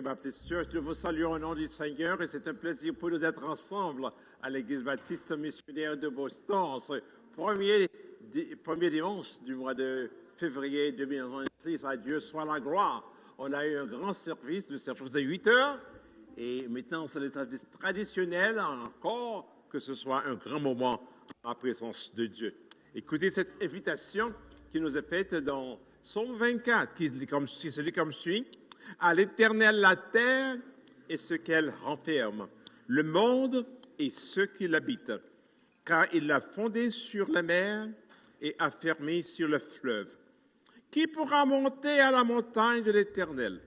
Baptist Church. Nous vous saluons au nom du Seigneur et c'est un plaisir pour nous d'être ensemble à l'Église baptiste missionnaire de Boston. Ce premier dimanche du mois de février 2026. À Dieu soit la gloire. On a eu un grand service, le service de 8 heures et maintenant c'est le service traditionnel encore que ce soit un grand moment en présence de Dieu. Écoutez cette invitation qui nous est faite dans Psaume 24 qui se lit comme suit. À l'Éternel la terre et ce qu'elle renferme, le monde et ceux qui l'habitent, car il l'a fondé sur la mer et affermi sur le fleuve. Qui pourra monter à la montagne de l'Éternel?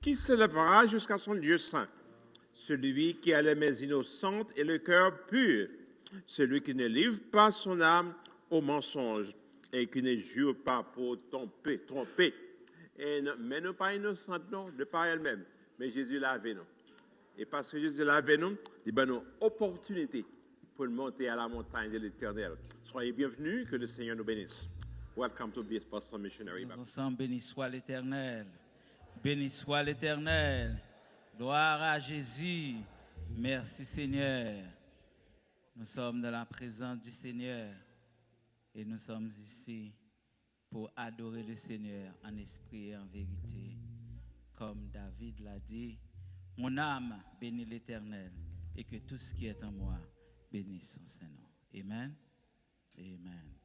Qui se lèvera jusqu'à son lieu saint? Celui qui a les mains innocentes et le cœur pur, celui qui ne livre pas son âme au mensonge et qui ne jure pas pour tromper. Mais non pas innocente, non, de par elle-même. Mais Jésus l'a avec nous. Et parce que Jésus l'a avec nous, il donne une opportunité pour monter à la montagne de l'Éternel. Soyez bienvenus, que le Seigneur nous bénisse. Welcome to be Boston Missionary Baptist. Ensemble, béni soit l'Éternel. Béni soit l'Éternel. Gloire à Jésus. Merci Seigneur. Nous sommes dans la présence du Seigneur et nous sommes ici pour adorer le Seigneur en esprit et en vérité. Comme David l'a dit, mon âme bénit l'Éternel et que tout ce qui est en moi bénisse son Saint-Nom. Amen. Amen.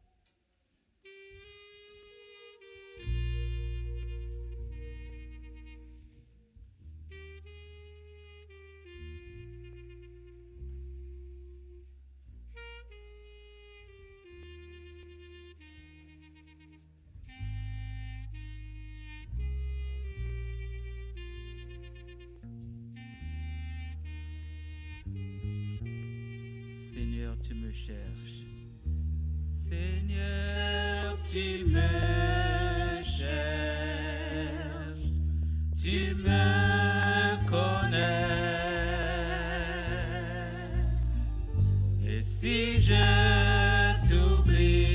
Seigneur, tu me cherches. Seigneur, tu me cherches. Tu me connais. Et si je t'oubliais,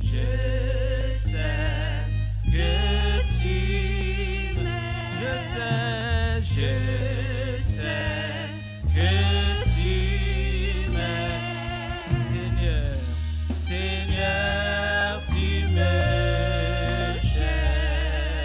je sais que tu m'aimes. Je sais que tu m'aimes, Seigneur, Seigneur, tu me cherches.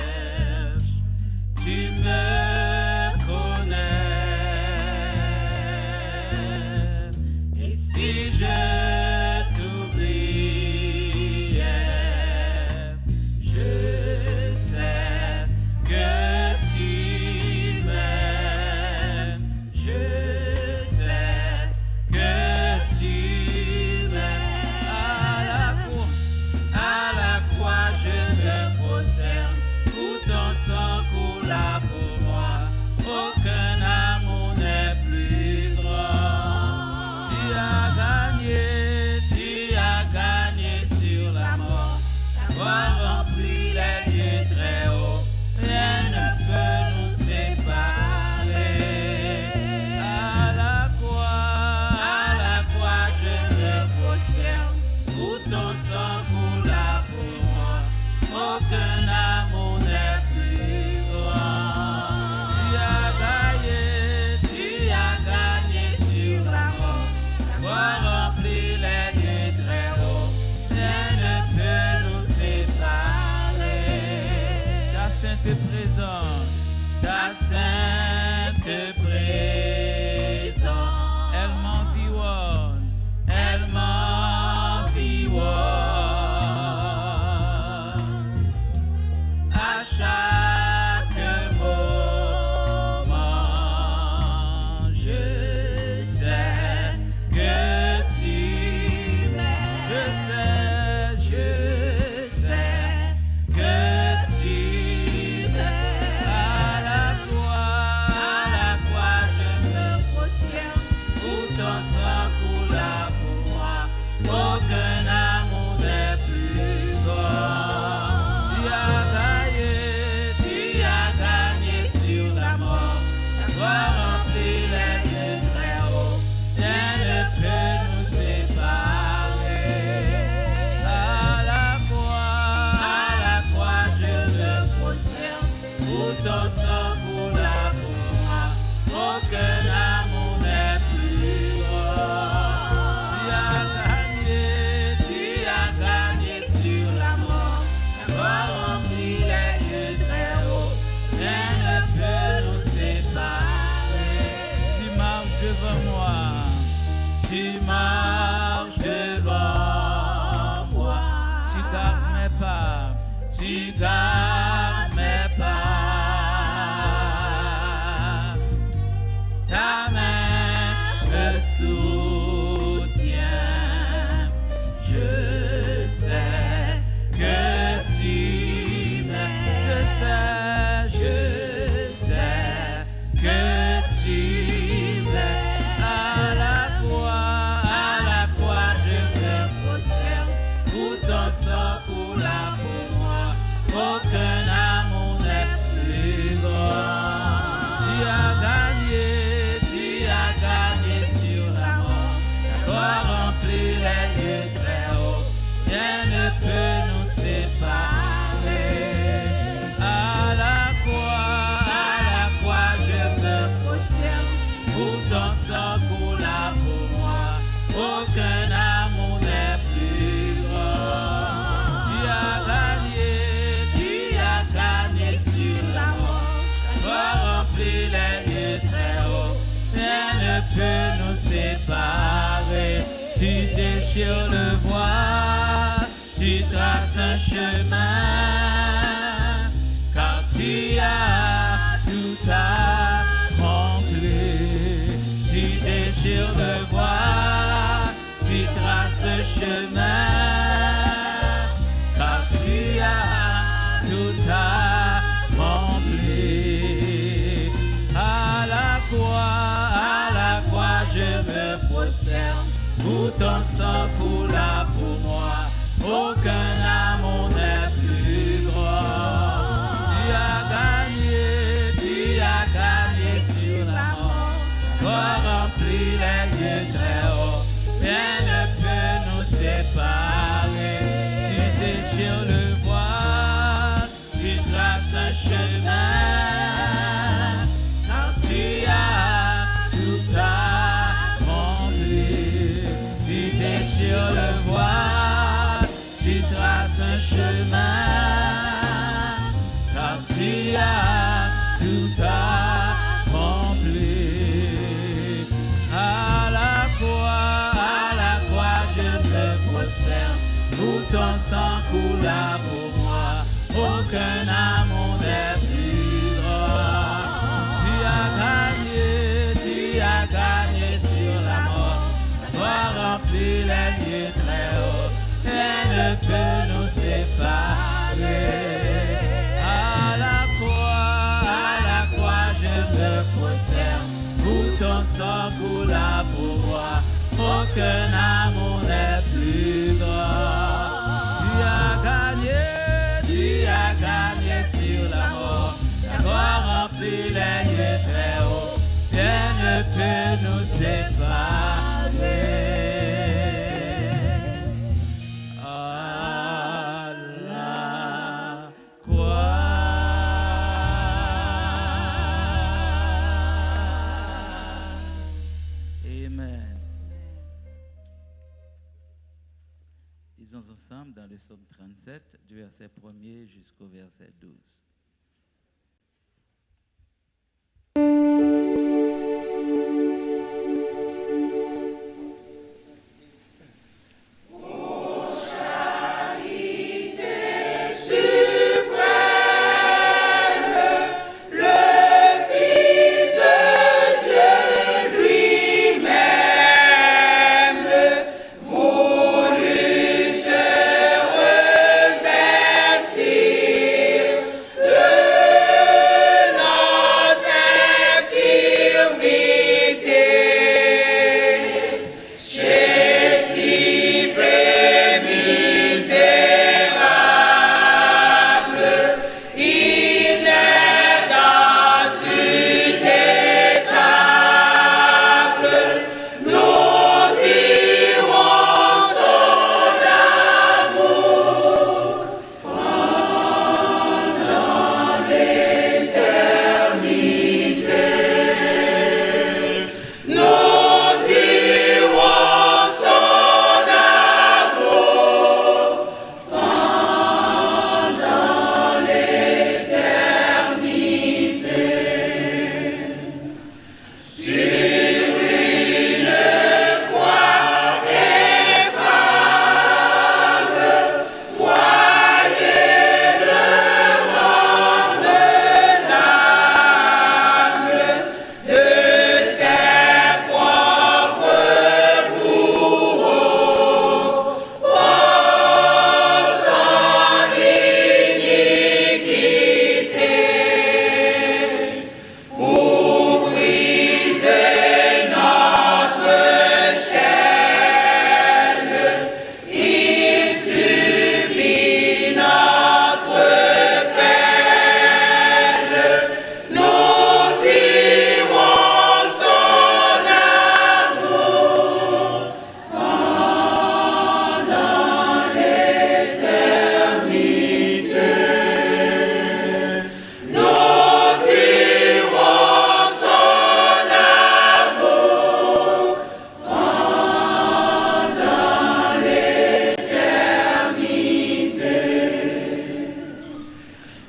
sainte présence, ta sainte présence, elle m'environne, elle m'environne. À chaque moment, je sais que tu m'aimes. Je sais que tu m'aimes. À la croix, je me prosterne. Pour ton sang coula pour moi. Aucun amour n'est plus grand. Tu as gagné sur la mort. Ta gloire remplit les lieux très hauts. Rien ne peut nous séparer. À la croix, je me prosterne. Pour ton sang coula pour moi. Aucun amour n'est plus grand. Tu as gagné sur la mort. Ta gloire remplit les lieux très hauts. Rien ne peut nous séparer. Tu marches devant moi. Tu marches devant moi. Tu gardes mes pas. Tu gardes mes pas. Ta main me soutient. Je sais que tu m'aimes. Je sais que tu m'aimes. À la croix, je me prosterne. Pour ton sang coula pour moi. Aucun amour n'est plus grand. Tu as gagné sur la mort. Ta gloire remplit les lieux très hauts. Rien ne peut nous séparer. À la croix, je me prosterne. Pour ton sang coula pour moi. Aucun amour n'est plus grand. Tu as gagné sur la mort. Ta gloire remplit les lieux très hauts. Rien ne peut nous séparer. Tu déchires le voile, tu traces un chemin, car tu as tout accompli. Tu déchires le voile, tu traces le chemin, car tu as tout accompli. À la croix, je me prosterne. Pour ton sang coula pour moi. Aucun amour n'est plus grand. Tu as gagné sur la mort. Gloire remplit les lieux très hauts. Rien ne peut nous séparer. Tu déchires le voile, tu traces un chemin, car tu as tout accompli. Tu déchires le voile, tu traces un chemin, car tu as tout accompli. À la croix, je me prosterne. Pour ton sang coula pour moi. Aucun amour n'est plus grand. Tu as gagné sur la mort. Ta gloire remplit les lieux très hauts. Rien ne peut nous séparer. À la croix, je me prosterne. Pour ton sang coula pour moi. Aucun amour n'est plus grand. Tu as gagné sur la mort. Ta gloire remplit les lieux très hauts. Rien ne peut nous séparer. À la croix. Amen. Lisons ensemble dans le psaume 37, du verset 1er jusqu'au verset 12.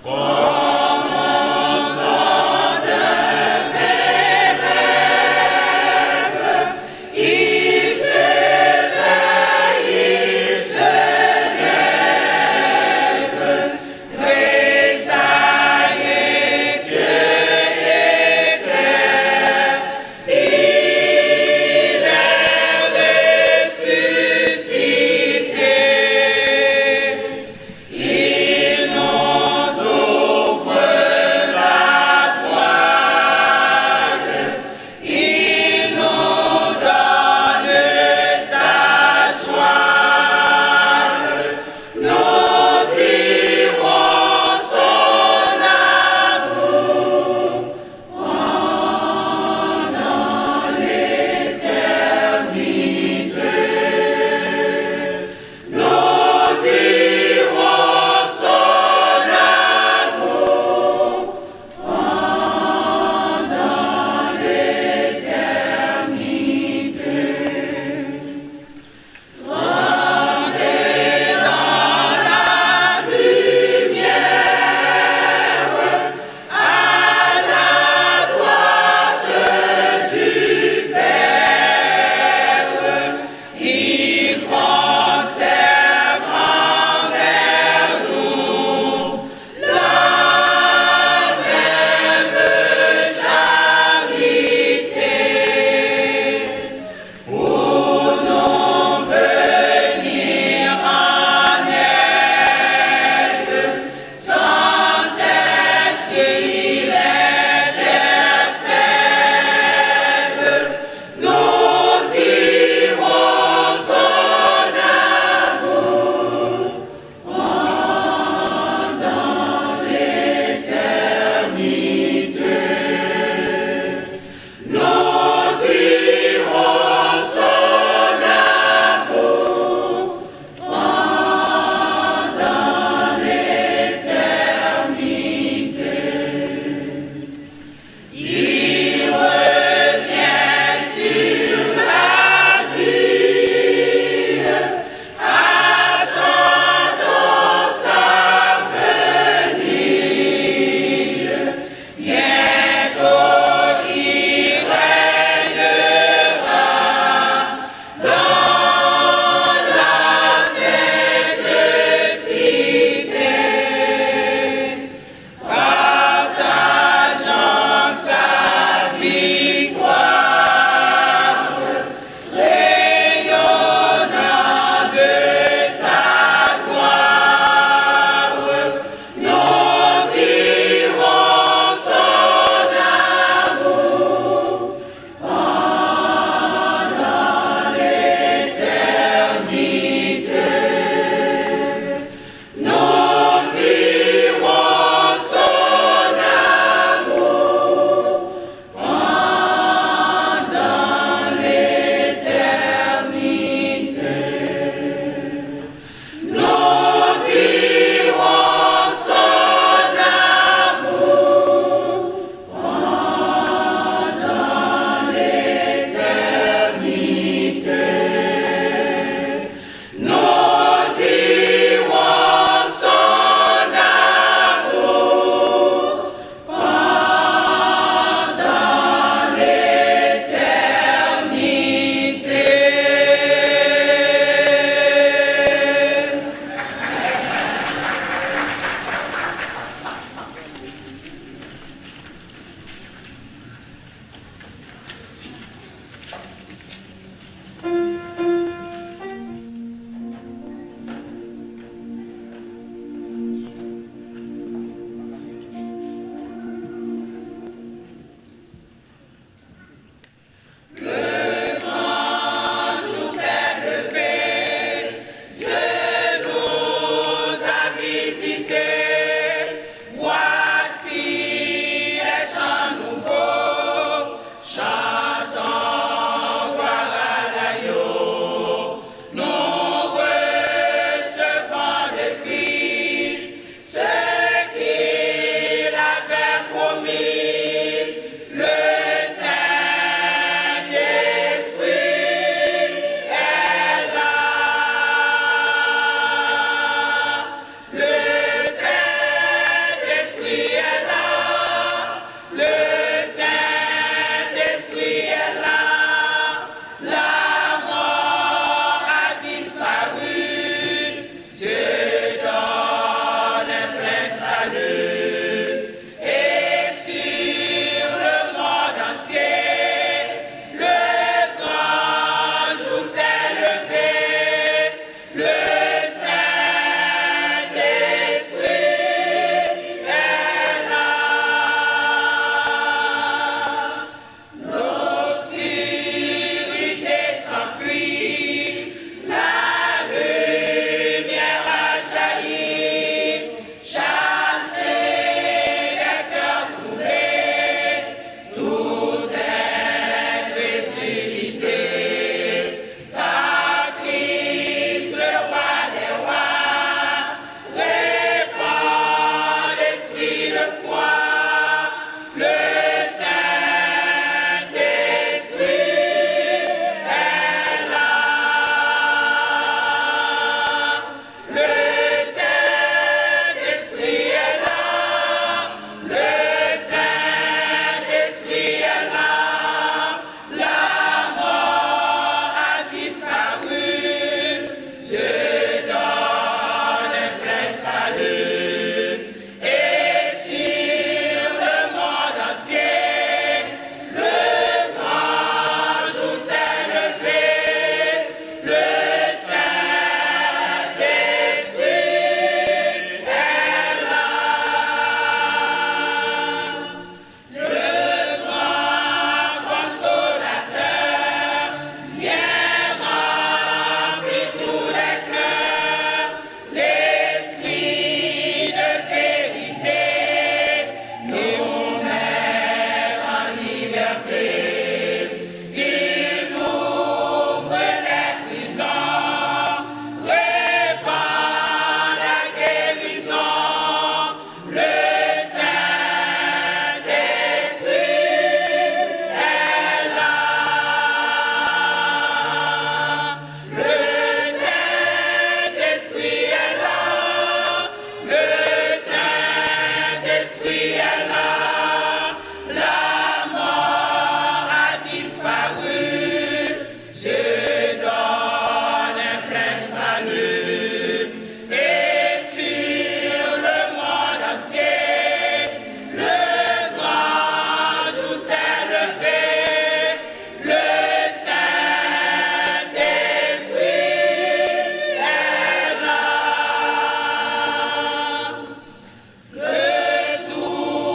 Il nous Que tout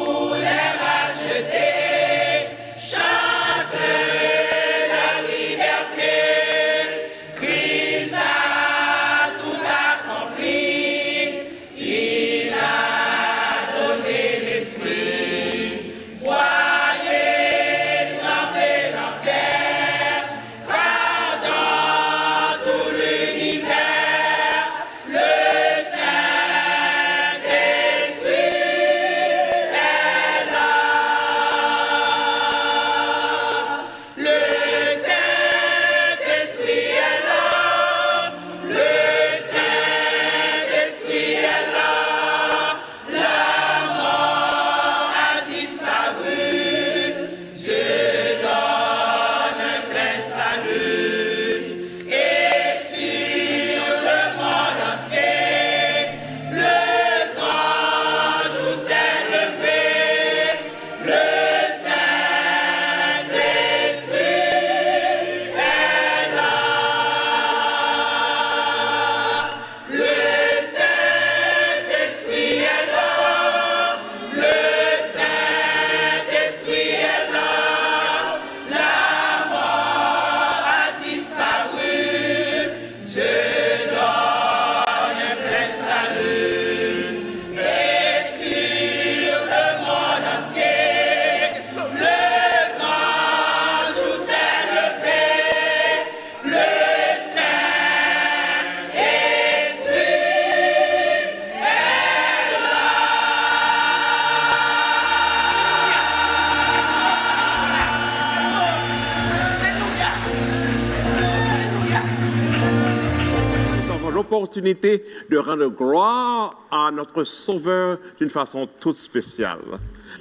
l'opportunité de rendre gloire à notre Sauveur d'une façon toute spéciale.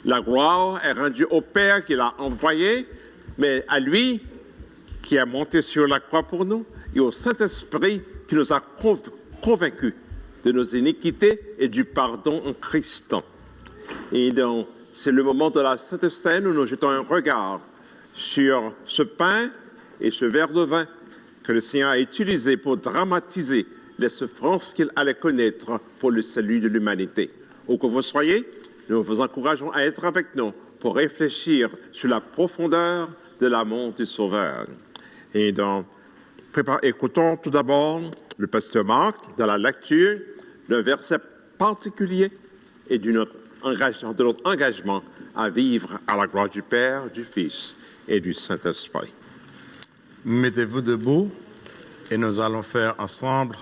La gloire est rendue au Père qui l'a envoyé, mais à lui qui est monté sur la croix pour nous, et au Saint-Esprit qui nous a convaincus de nos iniquités et du pardon en Christ. Et donc, c'est le moment de la Sainte Seine où nous jetons un regard sur ce pain et ce verre de vin que le Seigneur a utilisé pour dramatiser les souffrances qu'il allait connaître pour le salut de l'humanité. Où que vous soyez, nous vous encourageons à être avec nous pour réfléchir sur la profondeur de l'amour du Sauveur. Et donc, écoutons tout d'abord le pasteur Marc dans la lecture d'un verset particulier et de notre engagement à vivre à la gloire du Père, du Fils et du Saint-Esprit. Mettez-vous debout et nous allons faire ensemble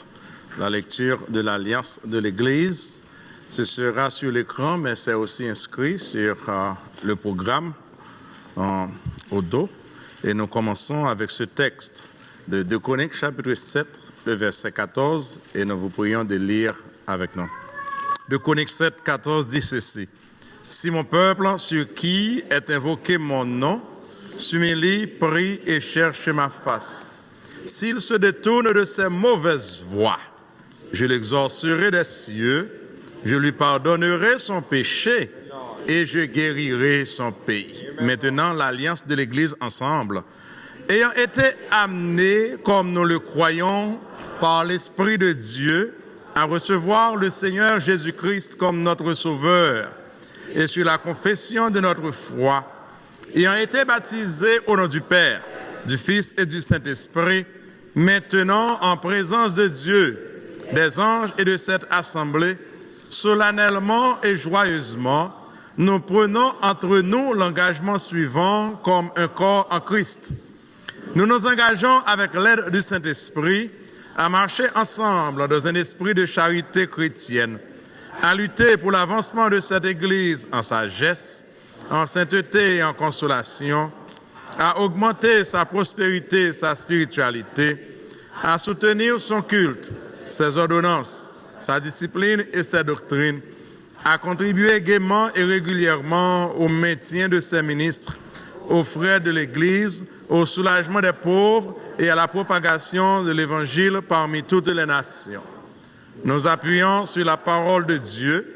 la lecture de l'Alliance de l'Église. Ce sera sur l'écran, mais c'est aussi inscrit sur le programme au dos. Et nous commençons avec ce texte de 2 Chroniques, chapitre 7, le verset 14, et nous vous prions de lire avec nous. 2 Chroniques 7, 14 dit ceci. « Si mon peuple, sur qui est invoqué mon nom, s'humilie, prie et cherche ma face, s'il se détourne de ses mauvaises voies, je l'exaucerai des cieux, je lui pardonnerai son péché et je guérirai son pays. » Maintenant, l'alliance de l'Église ensemble. Ayant été amenés, comme nous le croyons, par l'Esprit de Dieu, à recevoir le Seigneur Jésus-Christ comme notre Sauveur, et sur la confession de notre foi, ayant été baptisés au nom du Père, du Fils et du Saint-Esprit, maintenant en présence de Dieu, des anges et de cette assemblée, solennellement et joyeusement, nous prenons entre nous l'engagement suivant comme un corps en Christ. Nous nous engageons avec l'aide du Saint-Esprit à marcher ensemble dans un esprit de charité chrétienne, à lutter pour l'avancement de cette Église en sagesse, en sainteté et en consolation, à augmenter sa prospérité, sa spiritualité, à soutenir son culte, ses ordonnances, sa discipline et ses doctrines, à contribuer gaiement et régulièrement au maintien de ses ministres, aux frais de l'Église, au soulagement des pauvres et à la propagation de l'Évangile parmi toutes les nations. Nous appuyons sur la parole de Dieu.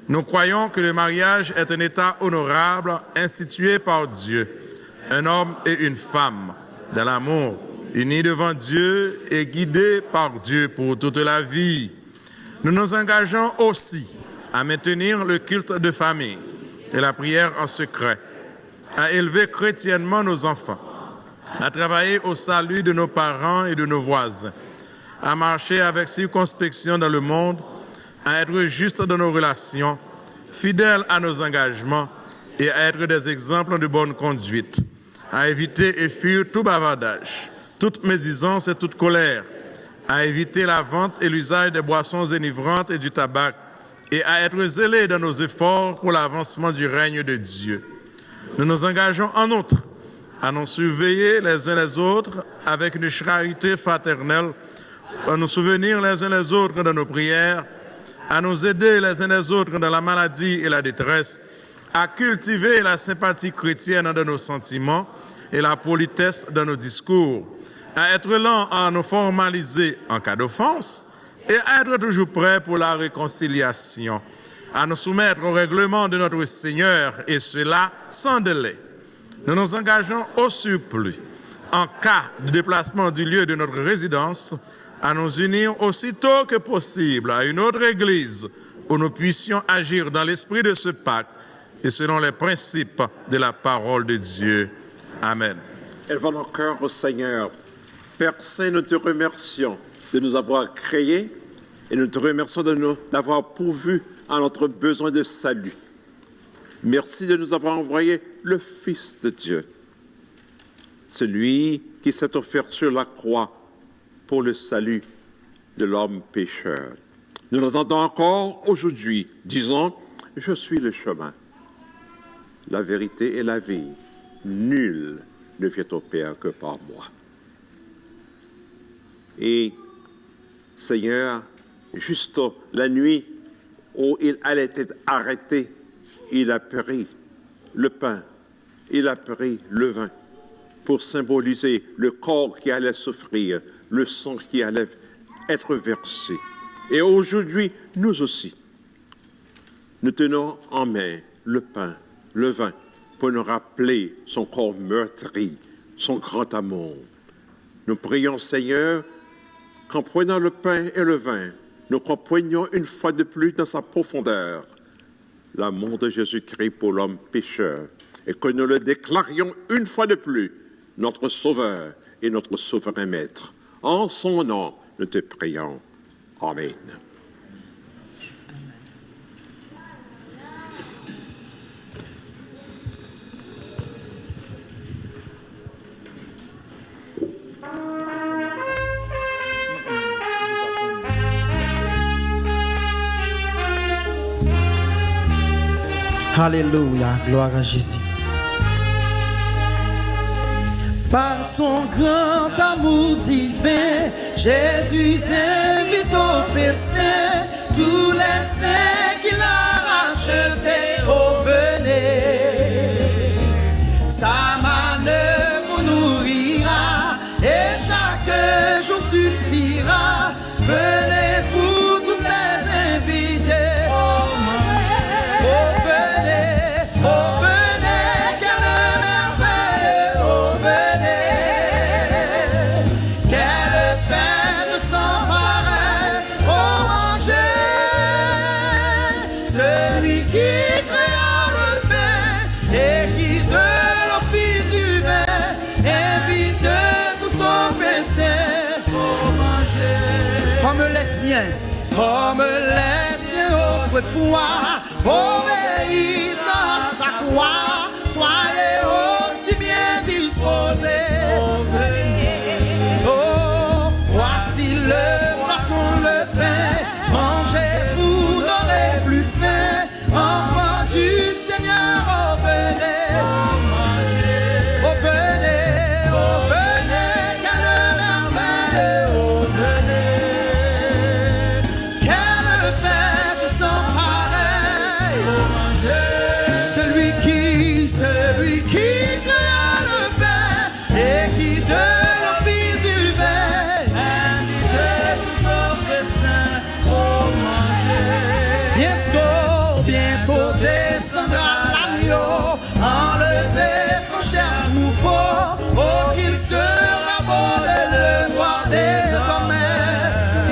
Nous croyons que le mariage est un état honorable institué par Dieu, un homme et une femme, dans l'amour, unis devant Dieu et guidés par Dieu pour toute la vie. Nous nous engageons aussi à maintenir le culte de famille et la prière en secret, à élever chrétiennement nos enfants, à travailler au salut de nos parents et de nos voisins, à marcher avec circonspection dans le monde, à être justes dans nos relations, fidèles à nos engagements et à être des exemples de bonne conduite, à éviter et fuir tout bavardage, toute médisance et toute colère, à éviter la vente et l'usage des boissons enivrantes et du tabac, et à être zélés dans nos efforts pour l'avancement du règne de Dieu. Nous nous engageons en outre à nous surveiller les uns les autres avec une charité fraternelle, à nous souvenir les uns les autres dans nos prières, à nous aider les uns les autres dans la maladie et la détresse, à cultiver la sympathie chrétienne dans nos sentiments et la politesse dans nos discours, à être lents à nous formaliser en cas d'offense et à être toujours prêts pour la réconciliation, à nous soumettre au règlement de notre Seigneur et cela sans délai. Nous nous engageons au surplus, en cas de déplacement du lieu de notre résidence, à nous unir aussitôt que possible à une autre Église où nous puissions agir dans l'esprit de ce pacte et selon les principes de la parole de Dieu. Amen. Élevons nos cœurs au Seigneur. Père Saint, nous te remercions de nous avoir créés et nous te remercions d'avoir pourvu à notre besoin de salut. Merci de nous avoir envoyé le Fils de Dieu, celui qui s'est offert sur la croix pour le salut de l'homme pécheur. Nous l'entendons encore aujourd'hui, disant « Je suis le chemin, la vérité et la vie. Nul ne vient au Père que par moi. » Et Seigneur, juste la nuit où il allait être arrêté, il a pris le pain, il a pris le vin pour symboliser le corps qui allait souffrir, le sang qui allait être versé. Et aujourd'hui, nous aussi, nous tenons en main le pain, le vin, pour nous rappeler son corps meurtri, son grand amour. Nous prions, Seigneur, qu'en prenant le pain et le vin, nous comprenions une fois de plus dans sa profondeur l'amour de Jésus-Christ pour l'homme pécheur et que nous le déclarions une fois de plus notre Sauveur et notre souverain Maître. En son nom, nous te prions. Amen. Alléluia, gloire à Jésus. Par son grand amour divin, Jésus invite au festin tous les saints qu'il a rachetés. Oh, venez, sa manœuvre nourrira et chaque jour suffira. Venez vous tous les invités. Comme les siens autrefois, obéissant à sa croix, soyez aussi bien disposés. Oh, voici le poisson, le pain, mangez, vous n'aurez plus faim. Enfants du Seigneur, oh venez, oh venez, oh venez, quelle merveille, oh venez. Celui qui créa le pain et qui de l'eau fit du vin, invitez tous au festin pour manger. Bientôt descendra l'agneau, enlever son cher troupeau. Oh, qu'il sera beau de le voir désormais.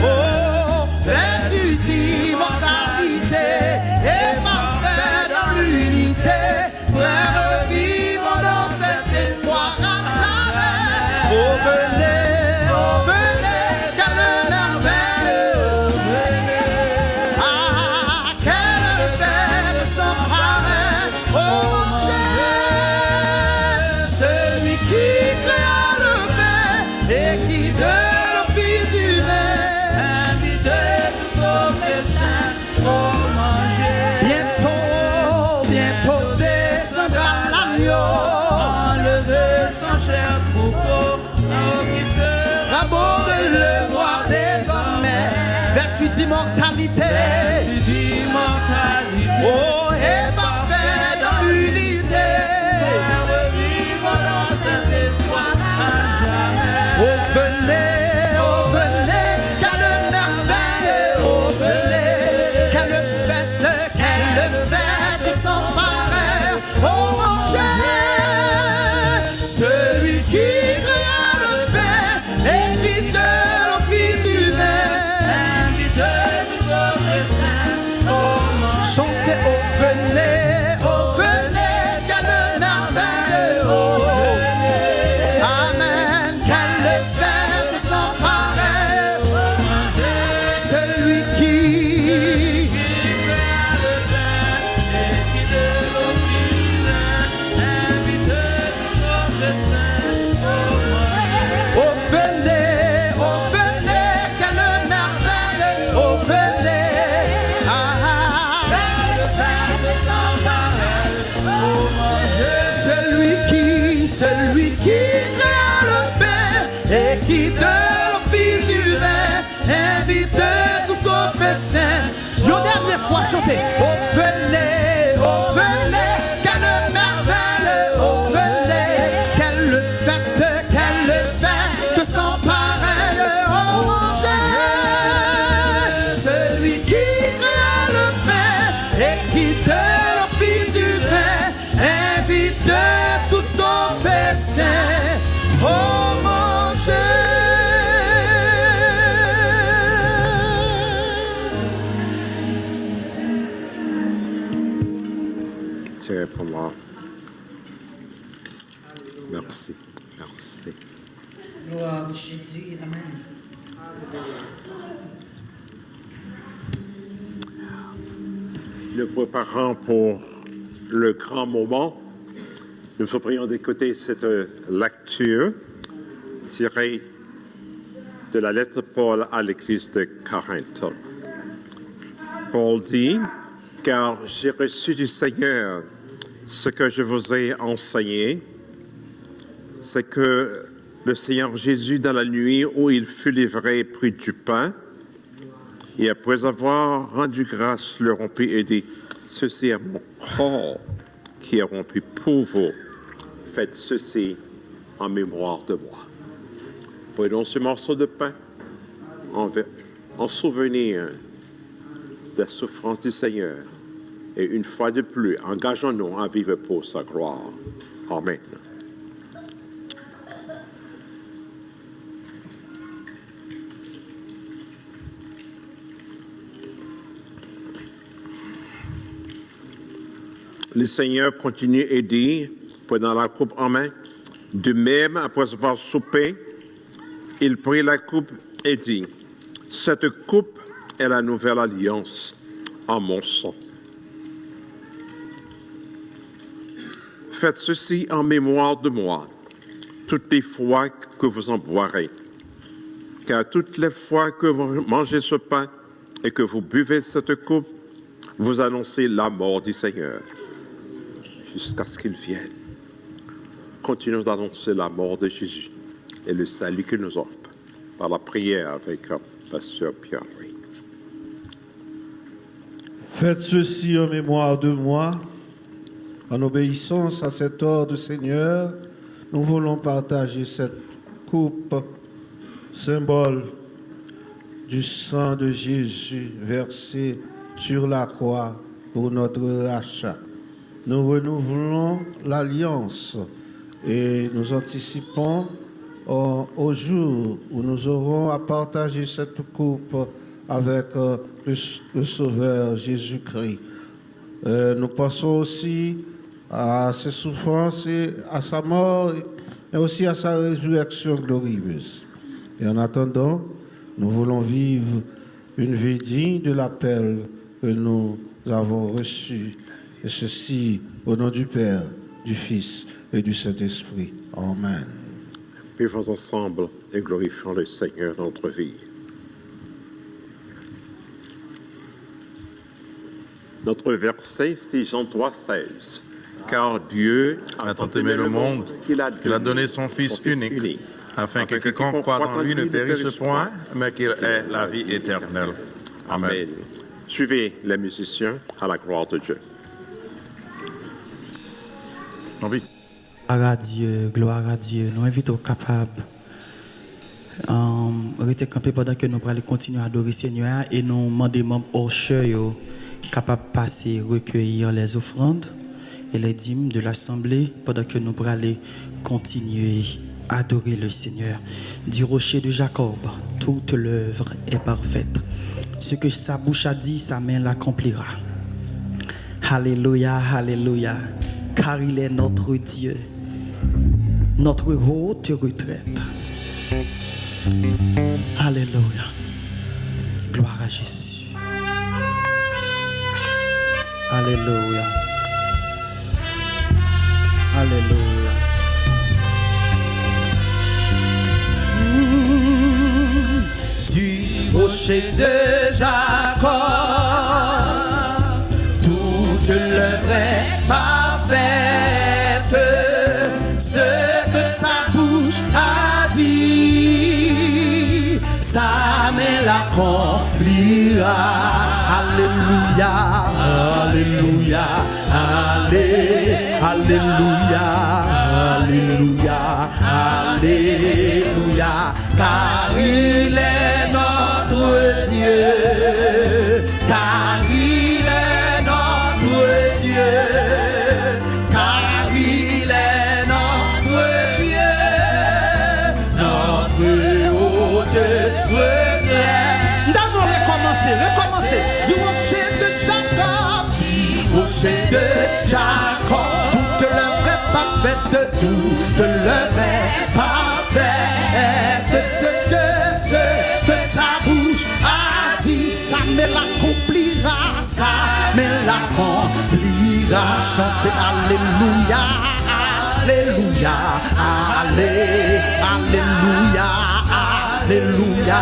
Oh, vêtu d'immortalité et parfait dans l'unité. Frères, vivons dans cet espoir à jamais. Oh venez, quelle merveille. Oh venez, ah, quelle fête sans pareil. Oh manger, celui qui créa le pain et qui de l'eau fit du vin, invitez tous au festin pour manger. Bientôt descendra l'agneau, enlever son cher troupeau. Oh, qui sera beau de le voir désormais. Vertu d'immortalité, oh, et parfait dans l'unité. Revivons dans cet espoir à jamais. Oh venez, quelle merveille. Oh venez, quelle fête sans pareil. Oh manger, celui qui créa le pain et qui de l'eau fit du vin, invitez tous au festin. chanter. Oh venez, quelle merveille. Oh venez, quelle fête sans pareil. Oh mangez, celui qui créa le pain et qui de la fille du vin invite tous au festin. Oh mangez. Tiens pour moi. Merci. Merci. Gloire à Jésus. Amen. Nous préparons pour le grand moment. Nous vous prions d'écouter cette lecture tirée de la lettre de Paul à l'église de Corinthe. Paul dit, « Car j'ai reçu du Seigneur ce que je vous ai enseigné, c'est que le Seigneur Jésus, dans la nuit où il fut livré, prit du pain, et après avoir rendu grâce, le rompit et dit, « Ceci est mon corps qui est rompu pour vous. Faites ceci en mémoire de moi. » Prenons ce morceau de pain en souvenir de la souffrance du Seigneur. Et une fois de plus, engageons-nous à vivre pour sa gloire. Amen. Le Seigneur continue et dit, prenant la coupe en main, de même, après avoir soupé, il prit la coupe et dit, « Cette coupe est la nouvelle alliance en mon sang. Faites ceci en mémoire de moi, toutes les fois que vous en boirez. Car toutes les fois que vous mangez ce pain et que vous buvez cette coupe, vous annoncez la mort du Seigneur, jusqu'à ce qu'il vienne. » Continuons d'annoncer la mort de Jésus et le salut qu'il nous offre par la prière avec Pasteur Pierre. Faites ceci en mémoire de moi. En obéissance à cet ordre, Seigneur, nous voulons partager cette coupe, symbole du sang de Jésus versé sur la croix pour notre rachat. Nous renouvelons l'alliance et nous anticipons au jour où nous aurons à partager cette coupe avec le Sauveur Jésus-Christ. Nous pensons aussi à ses souffrances et à sa mort, et aussi à sa résurrection glorieuse. Et en attendant, nous voulons vivre une vie digne de l'appel que nous avons reçu. Et ceci au nom du Père, du Fils et du Saint-Esprit. Amen. Vivons ensemble et glorifions le Seigneur dans notre vie. Notre verset, c'est Jean 3,16. Car Dieu a tant aimé le monde qu'il a donné son Fils unique, afin que quiconque croit en lui ne périsse point, mais qu'il ait la vie éternelle. Amen. Amen. Suivez les musiciens à la gloire de Dieu. Oui. Gloire à Dieu. Nous invitons capables rester campés pendant que nous allons continuer à adorer le Seigneur et nous demandons membres au chœur capables de passer, recueillir les offrandes et les dîmes de l'assemblée pendant que nous allons continuer à adorer le Seigneur. Du rocher de Jacob, toute l'œuvre est parfaite. Ce que sa bouche a dit, sa main l'accomplira. Alléluia, alléluia. Car il est notre Dieu, notre haute retraite. Alléluia. Gloire à Jésus. Alléluia. Alléluia. Du rocher de Jacob, toute l'œuvre est parfaite. Ce que sa bouche a dit, sa main l'accomplira. Alléluia. Alléluia, Alléluia, Alléluia, car il est notre Dieu, car il est notre Dieu, car il est notre Dieu, notre haute retraite. D'abord recommencer, du rocher de Jacob, rocher de Jacob, toute l'œuvre est parfaite, toute l'œuvre est parfaite, ce que sa bouche a dit, ça me l'accomplira, ça me l'accomplira. Chantez Alléluia, Alléluia, Alléluia, Alléluia,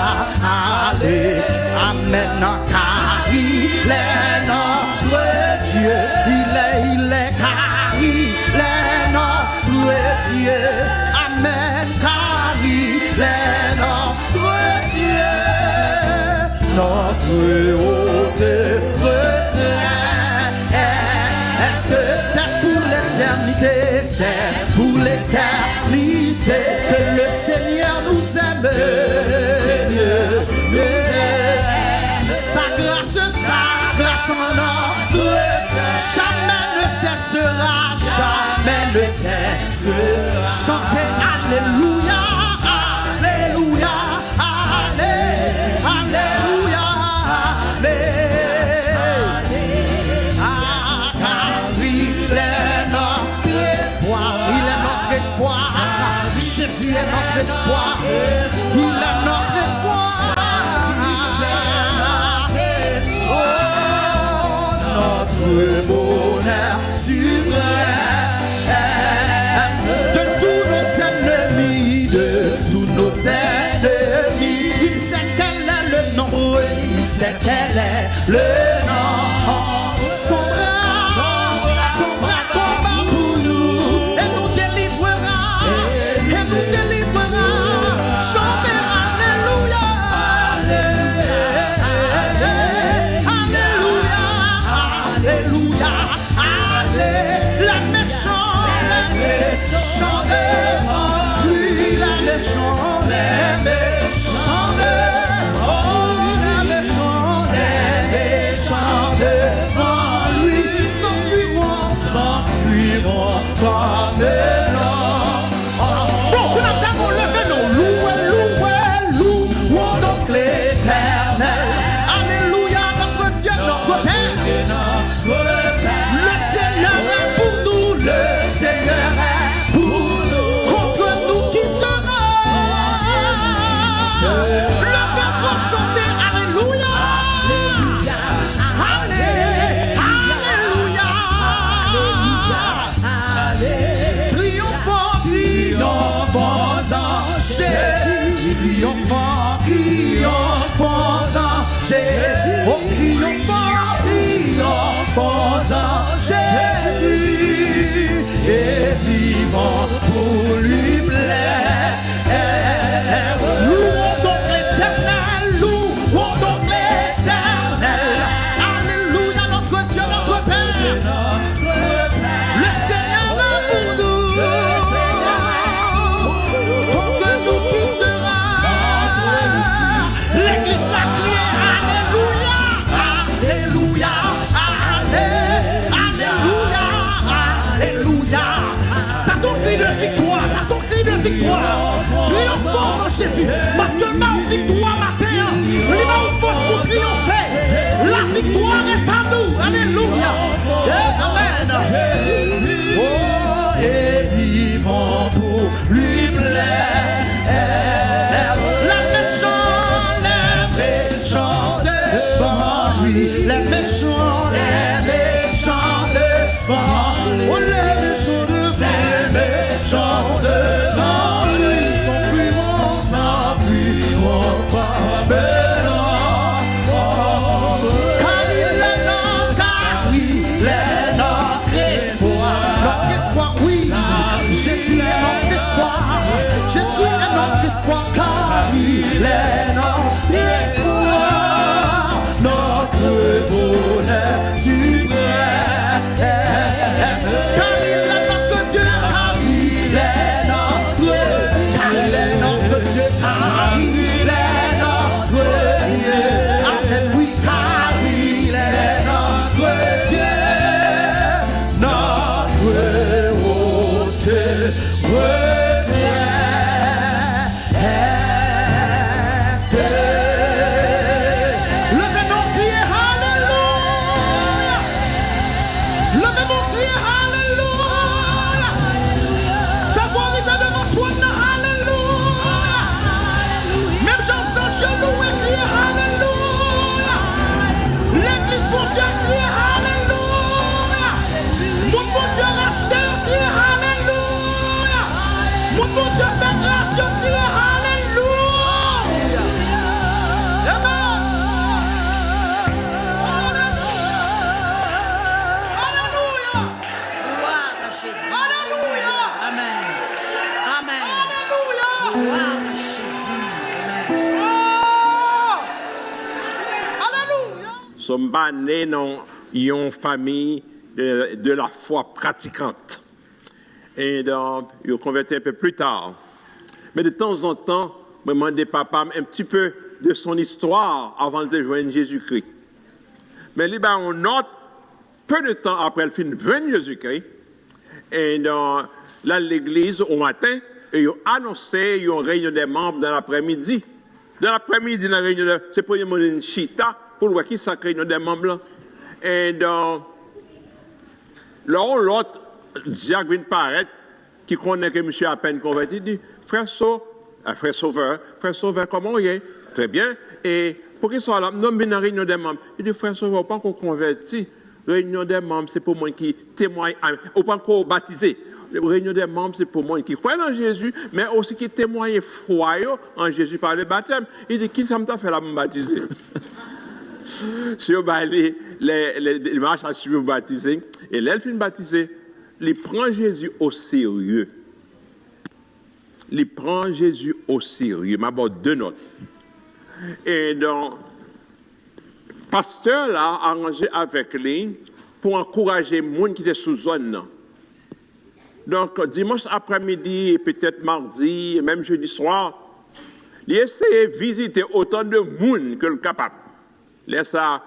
Alléluia, Amen, car il est notre Dieu, il est, car il est notre Dieu, Amen, car il est notre Dieu, notre haute retraite, c'est pour l'éternité, c'est pour l'éternité que le Seigneur nous aime. Sa grâce en notre jamais ne cessera, jamais ne cesse. Chantez Alléluia, Alléluia, Alléluia, Jésus est notre espoir, il est notre espoir. Oh, notre bonheur suprême, de tous nos ennemis, il sait quel est le nom, il sait quel est le nom. Son bras combat pour nous et nous délivrera, Chantez Alléluia, Alléluia, Alléluia, Alléluia. Les méchants devant lui, les méchants devant lui s'enfuiront comme l'or. Bon, vous n'entendez, levez-nous, louons donc l'Éternel. Alléluia, notre Dieu, notre Père. Le Seigneur est pour nous, le Seigneur est pour nous. Contre nous qui sera? Levez-vous, chantez Alléluia. Triomphant en Jésus, oh triomphant en Jésus, et vivant pour lui plaire. Louons donc l'Éternel, Alléluia, notre Dieu, notre Père. Le Seigneur est pour nous, contre nous qui sera? L'église l'a crié, Alléluia, Alléluia, Alléluia, Alléluia. Ça son cri de victoire, Triomphons en Jésus, parce que ma victoire matin, il m'a une force pour triompher. La victoire est à nous, Alléluia, Amen. Oh, et vivons pour lui plaire. Les méchants devant lui, les méchants devant lui, oh, les méchants devant lui, s'enfuiront comme l'or. Car il est notre espoir, oui. Jésus est notre espoir, car il est notre espoir, notre bonheur suprême. Jésus. Alléluia. Amen. Amen. Alléluia. Gloire à Jésus. Amen. Oh. Alléluia. Sommes pas nés dans une famille de la foi pratiquante. Et donc, ils ont converti un peu plus tard. Mais de temps en temps, je me demandais papa un petit peu de son histoire avant de joindre Jésus-Christ. Mais il a une note, peu de temps après le fin de Jésus-Christ, et dans l'église au matin, ils ont annoncé une réunion des membres dans l'après-midi. Dans l'après-midi, la réunion, c'est pour une chita, pour voir qui ça réunion des membres là. Et dans l'autre, Jacques vient paraître, qui connaît que monsieur à peine converti, dit, frère Sauveur, comment il est? Très bien. Et pour qu'il soit là, non, mais dans la réunion des membres. Il dit, frère Sauveur, pas encore converti. Réunion des membres, c'est pour moi qui témoigne, ou pas encore baptisé. Réunion des membres, c'est pour moi qui croit en Jésus, mais aussi qui témoigne foi en Jésus par le baptême. Il dit, qui ça m'a fait là me baptiser? Si on va les marches à suivre baptiser, et l'elfine baptisé, il prend Jésus au sérieux. Il prend Jésus au sérieux. M'aborde deux notes. Et donc, pasteur là a arrangé avec lui pour encourager les gens qui étaient sous zone. Donc, dimanche après-midi, peut-être mardi, et même jeudi soir, il essayait de visiter autant de monde que le capable. Laisse ça,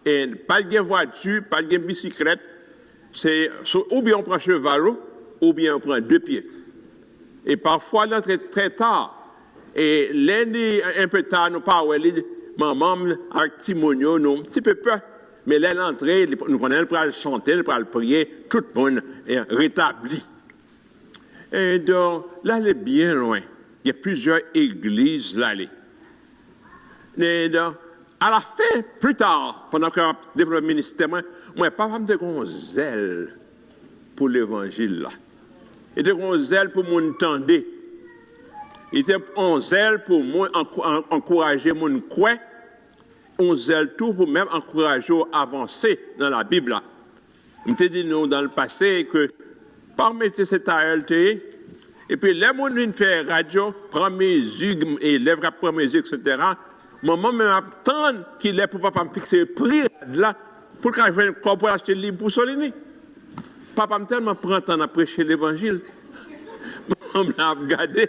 et pas de voiture, pas de bicyclette, c'est ou bien on prend cheval, ou bien on prend deux pieds. Et parfois, on entre très tard. Et lundi, un peu tard, nous parlons, maman, avec Timonio, nous, un petit peu peur. Mais là, l'entrée, nous connaissons, pour chanter, pour prier, tout le monde est rétabli. Et donc, là, elle est bien loin. Il y a plusieurs églises là. Et donc, à la fin, plus tard, pendant qu'on a développé le ministère, moi, pas vraiment de zèle pour l'évangile là. Il était un zèle pour mon tendre. Il était un zèle pour moi encourager mon croix. Un zèle tout pour même encourager à avancer dans la Bible là. On t'a dit nous dans le passé que parmi cette ALT, et puis les gens qui font radio, prend mesure et lèvres à prendre mesure, etc. Maman m'attend qu'il est pour papa me fixer le prix là pour qu'il vienne un corps pour acheter le livre pour Solini. Papa me tellement prend temps à prêcher l'évangile. On m'a regardé.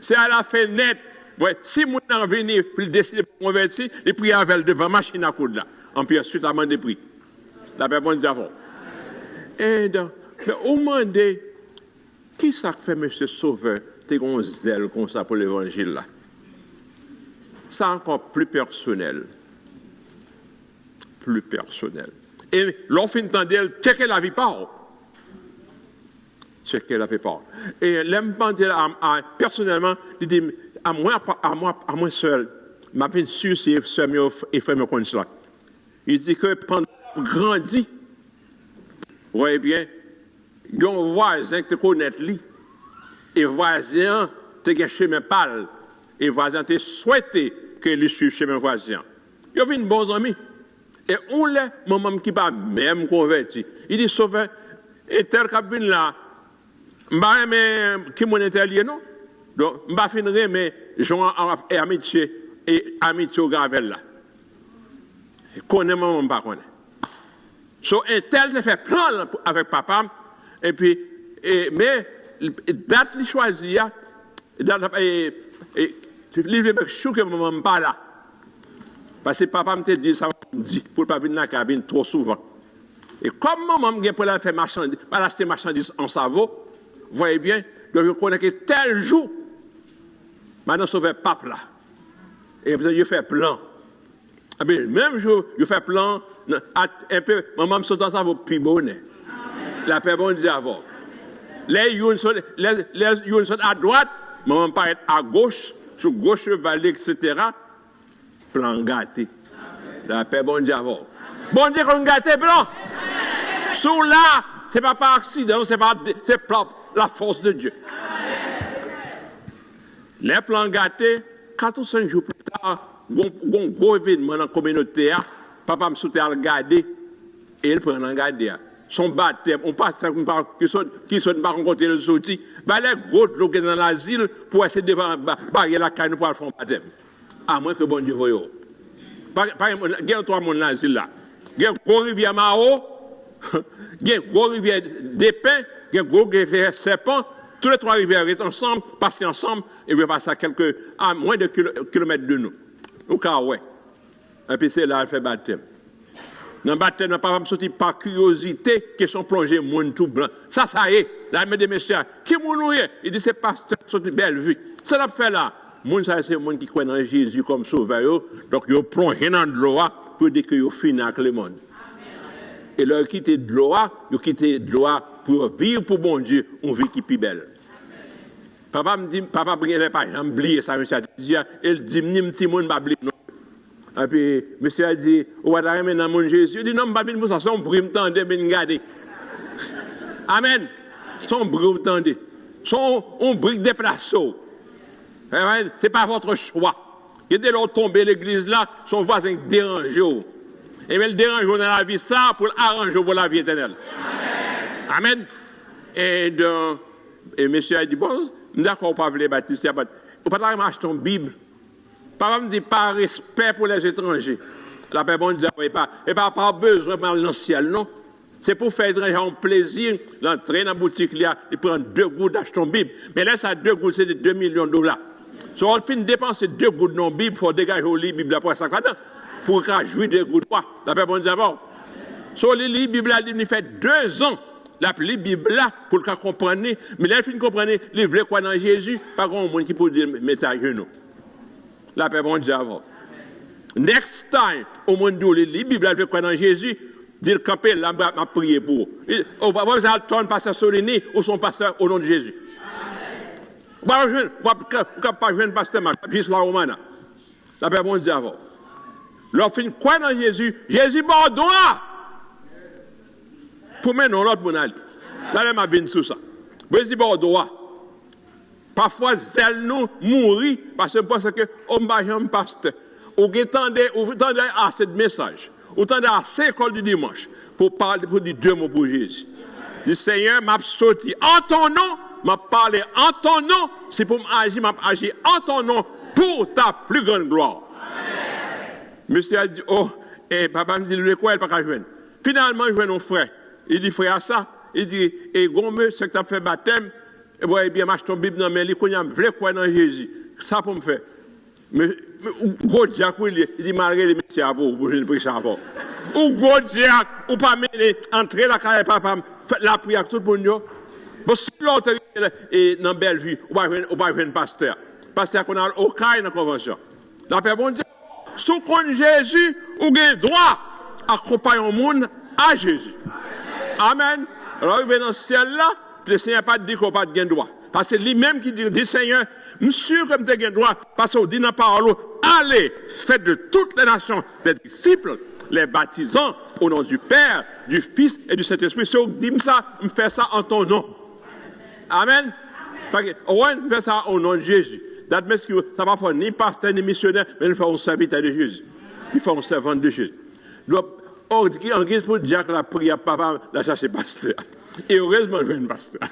C'est à la fenêtre. Ouais, si mon en venu pour décider de convertir, il prie avec devant machine à coudre là. En puis ensuite à des prix. La paix bonne avant. Et donc, mais au moment de qui ça fait monsieur Sauveur, t'es un zèle comme ça pour l'évangile là. C'est encore plus personnel. Plus personnel. Et l'enfant entendait, checker la vie pas. Checker la vie pas. Et l'aime personnellement, il dit, à moi seul, m'a fait sûr si soeur et frère me connaissent cela. Il dit que pendant grandi, vous voyez bien, il y a un voisin qui te connaît lui, et voisin te gâché mes pâles, et voisin te souhaité que lui suive chez mes voisins. Il y a une bonne amie. Et on l'a, maman qui pas même converti. Il dit, Sauveur, et tel cabine là, m'ba mais qui mon intérieur non? Donc, m'ba finir mais Jean et amitié au Gravel là. Connaît maman pas connaît. So un tel te fait plan avec papa et puis mais date li choisi date et livre me chou que maman pas là. Parce que papa me dit ça dit pour pas venir dans la cabine trop souvent. Et comme maman me pour la faire marchandise, pas acheter marchandise en Savo, voyez bien, donc je connais que tel jour maintenant sauver pape là. Et puis je fais plan. Ah bien, même jour, je fais plan un peu maman me saute dans Savo puis bonnet. La paix bon dit avant. Les yon sont à droite, maman paraît à gauche, sur gauche vallée etc. Plan gâté. La paix bon Dieu avant. Bon Dieu qu'on gâté blanc. Sous là, c'est pas par accident, c'est la force de Dieu. Les plans gâtés, 4 ou 5 jours plus tard, un gros événement dans la communauté, papa me souhaitait à le garder, et il prend un garder. son baptême, on passe qui sont pas rencontrés le sorti, va les gros qui sont dans l'asile pour essayer de barrer la caille pour faire un baptême. À moins que bon Dieu voyou. Il y a 3 mondes dans l'asile là. Il y a une grosse rivière Mao, il y a une grosse rivière d'Épin, il y a une grosse rivière Serpent. Tous les 3 rivières sont ensemble, passent ensemble, et puis passent à moins de kilomètres de nous. Au cas où. Et puis c'est là qu'elle fait baptême. Dans le baptême, papa me sorti par curiosité, qui sont plongés monde tout blanc. Ça y est, là, mesdames et messieurs, qui moun est? Il dit c'est pasteur, sorti belle vue. Ça l'a fait là. Moun ça c'est monde qui croit dans Jésus comme sauveur, donc ils plongé dans l'eau pour dire qu'ils finissent avec le monde. Et leur quitter de l'eau, ils quittent de l'eau pour vivre pour bon Dieu, une vie qui est plus belle. Papa me dit, papa ne pas oublier ça, monsieur. Il dit, ni petit monde va oublier. Et puis, monsieur a dit, on va t'arrêter dans mon Jésus. Il dit, non, je ne vais pas venir pour ça, son bruit me tendait, mais regarder. Amen. Son bruit me tendait. Son bruit déplacé. Ce n'est pas votre choix. Il était là tombé l'église là, son voisin dérangé. Et bien, le dérange dans la vie, ça, pour arranger pour la vie éternelle. Amen. Et monsieur a dit, bon, d'accord, pas les baptiser, on ne peut pas acheter une Bible. Papa me dit, par respect pour les étrangers. La paix, bon Dieu, et pas besoin de dans le ciel, non. C'est pour faire étranger un plaisir, d'entrer dans la boutique, et prendre 2 gouttes d'acheter une Bible. Mais là, ça 2 gouttes, c'est de $2 millions. Si on finit de dépenser 2 gouttes dans la Bible, il faut dégager la Bible après ça, pour jouir 2 gouttes. La paix, bon Dieu, sur les livres, la Bible, il fait 2 ans. La Bible là, pour le comprendre, mais là, il faut comprendre, il veut quoi dans Jésus, pas grand monde qui peut dire, mettez à genoux. La paix, bon Dieu, avant. Next time, au monde où la Bible, elle veut quoi dans Jésus, dit le camper, là, m'a prié pour. On va voir ça, ton pasteur Solini ou son pasteur au nom de Jésus. On va pas jouer un pasteur, juste la romana. La paix, bon Dieu, avant. Leur fin quoi dans Jésus? Jésus, bon droit. Pour mener l'autre mon ali. Ça m'a bien sous ça. Jésus, bon droit. Parfois, zèle nous mourir parce que pense que on va un pasteur. Ou attendez assez de messages. Ou attendez assez l'école du dimanche pour parler, pour dire 2 mots pour Jésus. Le Seigneur m'a sorti en ton nom, m'a parlé en ton nom. C'est pour m'agir, m'a agi en ton nom pour ta plus grande gloire. Monsieur a dit, oh, et papa me dit, le quoi, elle pas qu'à joindre. Finalement, je vois nos frères. Il dit, frère, ça. Il dit, et gomme, c'est que tu as fait baptême. Et voilà, bien, marche ton Bible dans mes livres, qu'on y a vrai quoi dans Jésus. Ça pour me faire. Mais, gros Jack, il dit, malgré les métiers à vous, je ne prie ça avant. Ou gros Jack, ou pas mener, entrer la carrière, papa, la prière, tout le monde. Bon, si l'autre est dans Bellevue, ou pas jouer pasteur. Pasteur qu'on a au cas dans la convention. La paix, bon Dieu. Sous compte Jésus, ou gain droit à accompagner le monde à Jésus. Amen. Alors, il vient dans le ciel là, le Seigneur n'a pas dit qu'on n'a pas de droit. Parce que c'est lui-même qui dit, Seigneur, monsieur, comme tu as droit, parce qu'on dit dans la parole, allez, faites de toutes les nations des disciples, les baptisant au nom du Père, du Fils et du Saint-Esprit. Si on dit ça, on fait ça en ton nom. Amen. Parce que, on fait ça au nom de Jésus. Ça ne va pas faire ni pasteur ni missionnaire, mais il faut un serviteur de Jésus. Il faut un servant de Jésus. Donc, en guise pour dire que la prière, papa, la chercher pasteur. Et heureusement, je viens pasteur.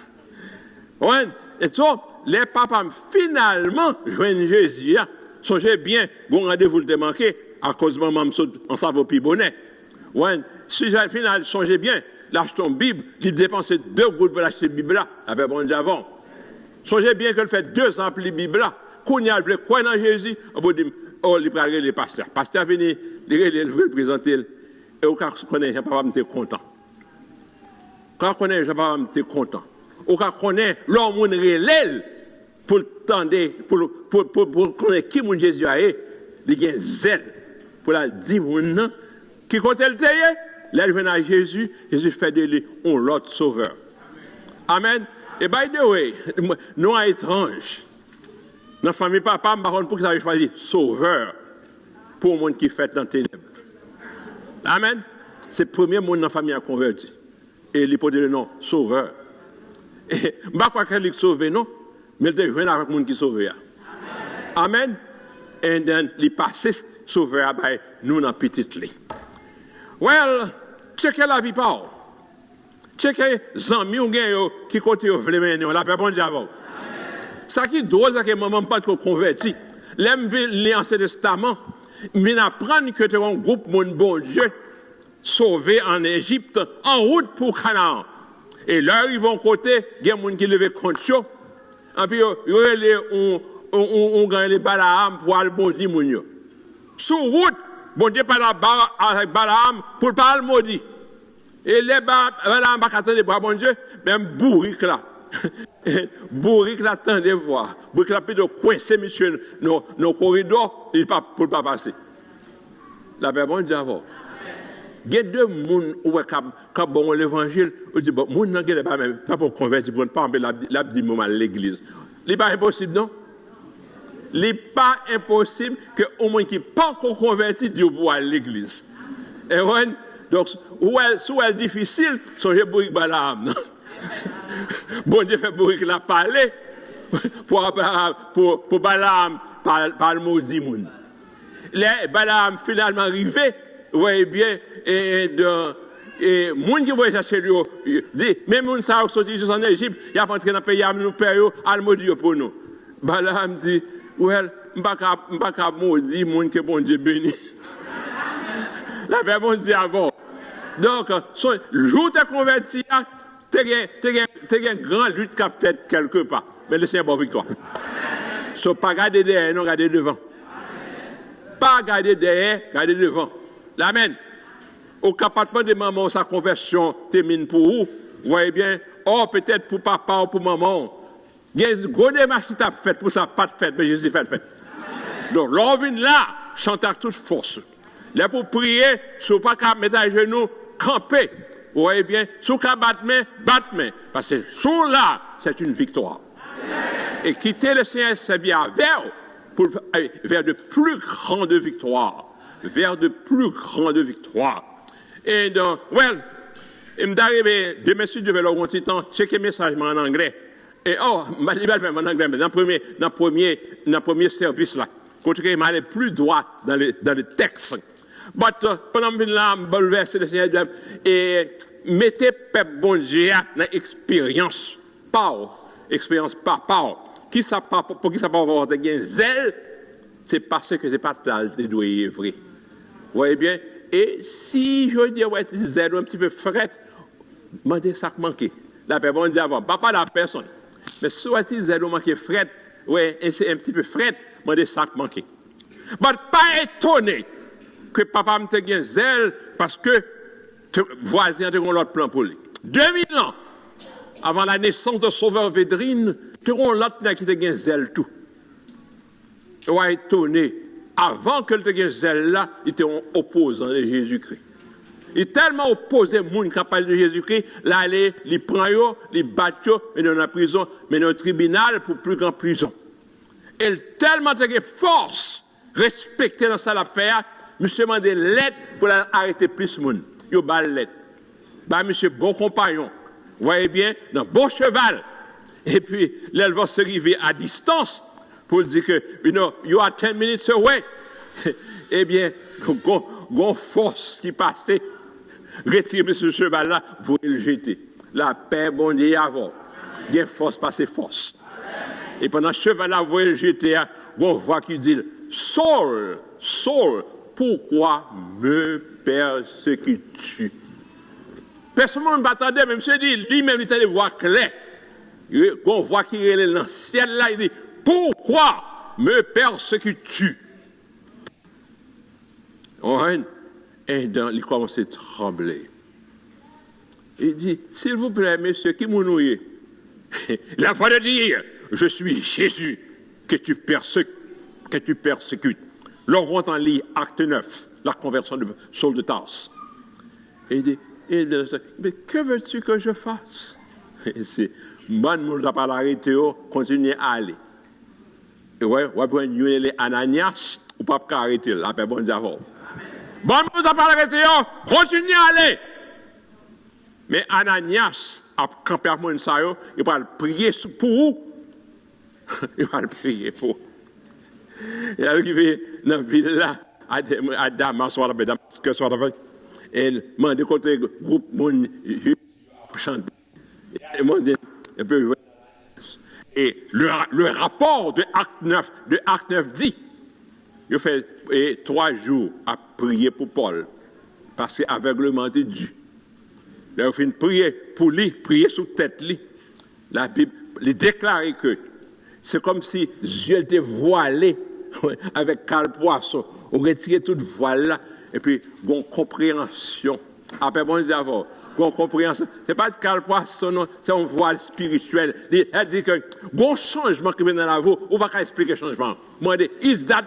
Ouais. Et ça, les papas, finalement, joignent Jésus. Songez bien, bon rendez-vous le manqué, à cause de maman, on s'en va au pibonnet. Ouais. Si j'ai final, songez bien, l'acheter une Bible, il dépense 2 gouttes pour l'acheter la Bible là, avec bon Dieu avant. Songez bien qu'elle fait 2 ans pour la Bible là. Qu'on y a le quoi dans Jésus, on peut dire, oh, il parle les pasteurs. Pasteur venu, il le présenter, et au cas où connaît, je ne pas me content. Quand on connaît, je ne pas me content. Au cas où connaît, l'homme relève pour tendre, pour connaître qui mon Jésus a, il a un zèle pour la dire, qui compte le tailler, là, il vient à Jésus, Jésus fait de lui un l'autre sauveur. Amen. Et by the way, nous étrange. Dans la famille, papa, pour que ça ait choisi sauveur pour le monde qui fait dans les ténèbres. Amen. C'est le premier monde dans la famille à convertir. Et il peut dire le nom, sauveur. Et je ne sais pas qu'il est sauvé, non, mais il est jeune avec le monde qui est sauvé. Amen. Et then, il passe sauveur à nous dans la petite lit. Well, checkez la vie par. C'est que les amis qui côté veulent mener, la paix bon Dieu avant. Ça qui est drôle, c'est que maman pas trop converti. L'aime l'Ancien Testament, mais apprendre que tu as un groupe mon bon Dieu sauvé en Égypte en route pour Canaan. Et là, ils vont côté, il y a des gens qui lèvent contre eux. Et puis, on gagne les Balaam pour aller maudire mon Dieu. Sur route, bon Dieu parle avec Balaam pour pas le maudire. Et les Balaam va attendre pour bon Dieu, même bourrique là. Bourrique là, attendez voir. Bourrique là, plutôt coincé, monsieur, nos corridors, il pas pour pas passer. La paix, bon Dieu, avant. Il y a deux personnes qui ont bon l'évangile, ils disent, bon, les gens ne pas même, pas pour convertir, pour ne pas enlever l'abdiment à l'église. Ce n'est pas impossible, non? Il n'est pas impossible que au moins qui n'est pas encore converti, Dieu pour à l'église. Et ouais, donc, où est difficile, songez bourrique Balaam. Bon Dieu fait bourrique la parler pour Balaam, par le maudit monde. Les Balaam finalement arrivé, vous voyez bien, et les gens qui vont chercher lui, dit, même les gens qui sont sortis en Égypte, ils ont entré dans le pays, ils nous payent, ils maudit pour nous. Balaam dit, well, je ne peux pas maudire les gens que bon Dieu bénit. La paix, bon Dieu avant. Donc, le jour de converti, tu as une grande lutte qui a fait quelque part. Mais le Seigneur est bon victoire. So, pas garder derrière, non, garder devant. Pas garder derrière, garder devant. Amen. Au capatement de maman, sa conversion termine pour vous. Vous voyez bien, peut-être pour papa ou pour maman. Il y a une grosse démarche qui t'a fait pour ça, pas de fête, mais Jésus fait le fait. Donc, l'envie là, chante à toute force. Là, pour prier, si vous pas qu'à mettre à genoux, camper. Vous voyez bien, si vous pas battre main, battre main. Parce que sur là, c'est une victoire. Et quitter le Seigneur, c'est bien vers de plus grandes victoires. Vers de plus grandes victoires. Et donc, il m'est arrivé, demain, si je devais leur un petit temps, checker message en anglais. Et ma liberté en anglais, mais dans le premier service là, quand il m'allait plus droit dans le texte. Mais pendant que je suis bouleversé, le Seigneur, et mettez peuple bon Dieu dans l'expérience par. Qui ça pas pour qui ça pas avoir de zèle, c'est parce que c'est pas le doyer vrai. Vous voyez bien? Et si je dis ouais, zèle un petit peu fret, demandez ça qui manque. La paix bon Dieu avant, pas la personne. Mais soit il zèle manque fret, ouais, et c'est un petit peu fret, demandez ça qui manque. Mais pas étonné que papa me te zèle parce que voisin a l'autre plan pour lui. 2000 ans avant la naissance de Sauveur Védrine, tu as l'autre qui te zèle tout. Tu vas étonné. Avant que le zèle là, il était opposant de Jésus-Christ. Il est tellement opposé au monde capable de Jésus-Christ, là, il prend, il bat, il dans la prison, mais dans le tribunal pour plus grande prison. Il tellement de force respecté dans sa affaire, monsieur m'a demandé l'aide pour arrêter plus de monde. Il a l'aide. Bah, monsieur, bon compagnon. Vous voyez bien, dans bon cheval. Et puis, là, elle va s'arriver à distance pour dire que, you are 10 minutes away. Eh bien, gon force qui passait, retirez ce cheval-là, vous le jetez. La paix, bon Dieu, avant. Il y a force passer force. Et pendant ce cheval-là, vous le jetez, on voit qu'il dit, Saul, Saul, pourquoi me persécutes-tu? Personne ne m'attendait, même si lui-même, il a voix claire. On voit qu'il est dans le ciel là, il dit, pourquoi me persécutes-tu? Et il commence à trembler. Il dit, s'il vous plaît, monsieur, qui m'a noué? La foi de dire, je suis Jésus que tu persécutes. L'on rentre en lit, acte 9, la conversion de Saul de Tarse. Et il dit, mais que veux-tu que je fasse? Et c'est, bon, nous n'avons pas arrêté, continuez à aller. Et ouais, on va prendre les Ananias, ou pas arrêter, la paix bon d'abord. Bon, nous n'avons pas arrêté, continuez à aller. Mais Ananias, quand personne ça, il va prier pour vous. Il va prier pour vous. Il est arrivé dans la ville là, à Damas, et il m'a dit côté groupe, chanter. Et le rapport de Acte 9 dit, il fait 3 jours à prier pour Paul, parce qu'aveuglement est dû. Là, il fait une prière pour lui, prier sous tête lui. La Bible lui déclare que c'est comme si Dieu était voilé avec cal poisson. On retire toute voile là, et puis on compréhension. Après, bon, Dieu, on compréhension. C'est pas de cal poisson, non, c'est un voile spirituel. Elle dit que bon changement qui vient dans la vie, on va pas expliquer le changement. Moi, je dis, is that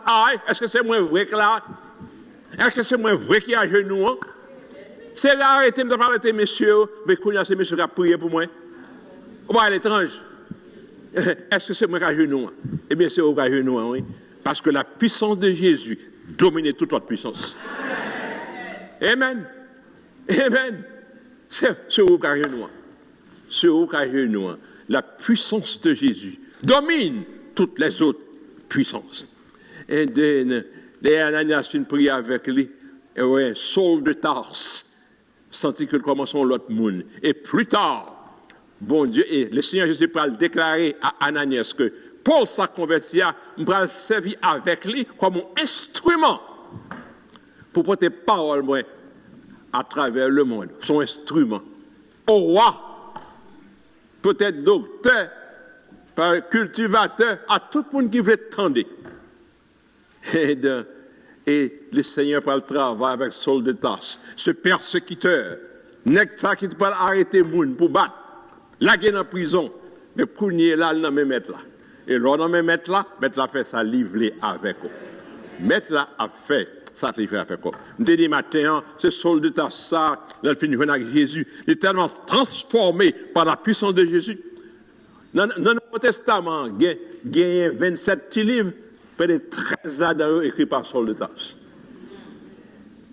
I? Est-ce que c'est moins vrai que là? Est-ce que c'est moins vrai qu'il y a à genoux? Hein? C'est là, arrêtez de parler de messieurs, mais quand il y a ces messieurs qui ont prié pour moi. On va à l'étrange. Est-ce que c'est moi qui ai à genoux? Eh bien, c'est vous qui ai à genoux, oui. Parce que la puissance de Jésus domine toute autre puissance. Amen. Amen. C'est vous qui ai à genoux. C'est vous qui ai à genoux. La puissance de Jésus domine toutes les autres puissances. Et les Ananias une prière avec lui. Et ouais, Saul de Tarse sentit que commençons l'autre monde. Et plus tard, bon Dieu, et le Seigneur Jésus va le déclarer à Ananias que Paul s'est converti, va le servir avec lui comme un instrument pour porter parole moi, à travers le monde. Son instrument. Au roi, peut-être docteur, cultivateur, à tout le monde qui veut tendre. Et le Seigneur par le travail avec Saul de Tarse, ce persécuteur, n'est pas qui peut arrêter moun pour battre, la guerre en prison, mais pour nier là, il n'a même mettre là. Et l'on n'a même mettre là fait ça livrer avec eux. Mettre là a fait ça livrer avec eux. Je dis matin, ce Saul de Tarse, ça, il a fini avec Jésus, il est tellement transformé par la puissance de Jésus. Dans le Nouveau Testament, il y a 27 petits livres. Près de 13 là-dedans écrits par Saul de Tarse.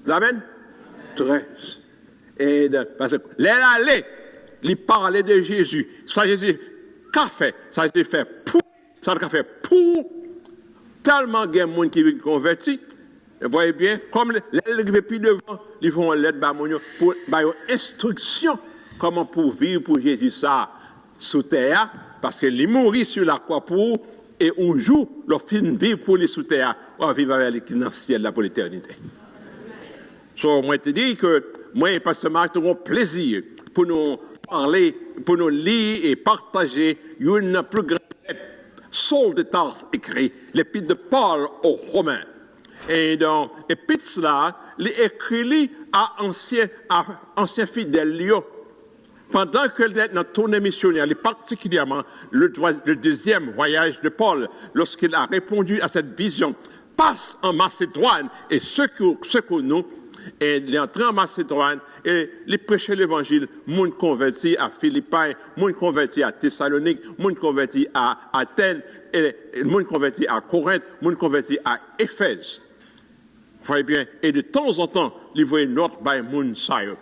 Amen? 13. Et parce que l'allée, il parlait de Jésus. Ça, Jésus, qu'a fait? Ça a été fait pour. Ça a fait pour. Tellement il y a des gens qui sont convertis. Vous voyez bien, comme les qui ne plus devant, ils vont l'aide pour une instruction comment pour vivre pour Jésus ça sous terre. Parce que les mourir sur la croix pour. Et un jour, leur film vivre pour les sous terre, on va vivre avec le ciel là pour l'éternité. So, moi, je te dis que moi et Pasteur Marc aurons plaisir pour nous parler, pour nous lire et partager une plus grande lettre. Saul de Tarse écrit l'épître de Paul aux Romains. Et dans l'épître là, il écrit à ancien fidèle. Pendant que dans tournée missionnaire, et particulièrement le deuxième voyage de Paul, lorsqu'il a répondu à cette vision, passe en Macédoine et secours nous, et il est entré en Macédoine et il prêchait l'évangile, monde converti à Philippi, monde converti à Thessalonique, monde converti à Athènes, et monde converti à Corinthe, monde converti à Éphèse. Vous voyez bien, et de temps en temps, il voyait notre by monde saillot.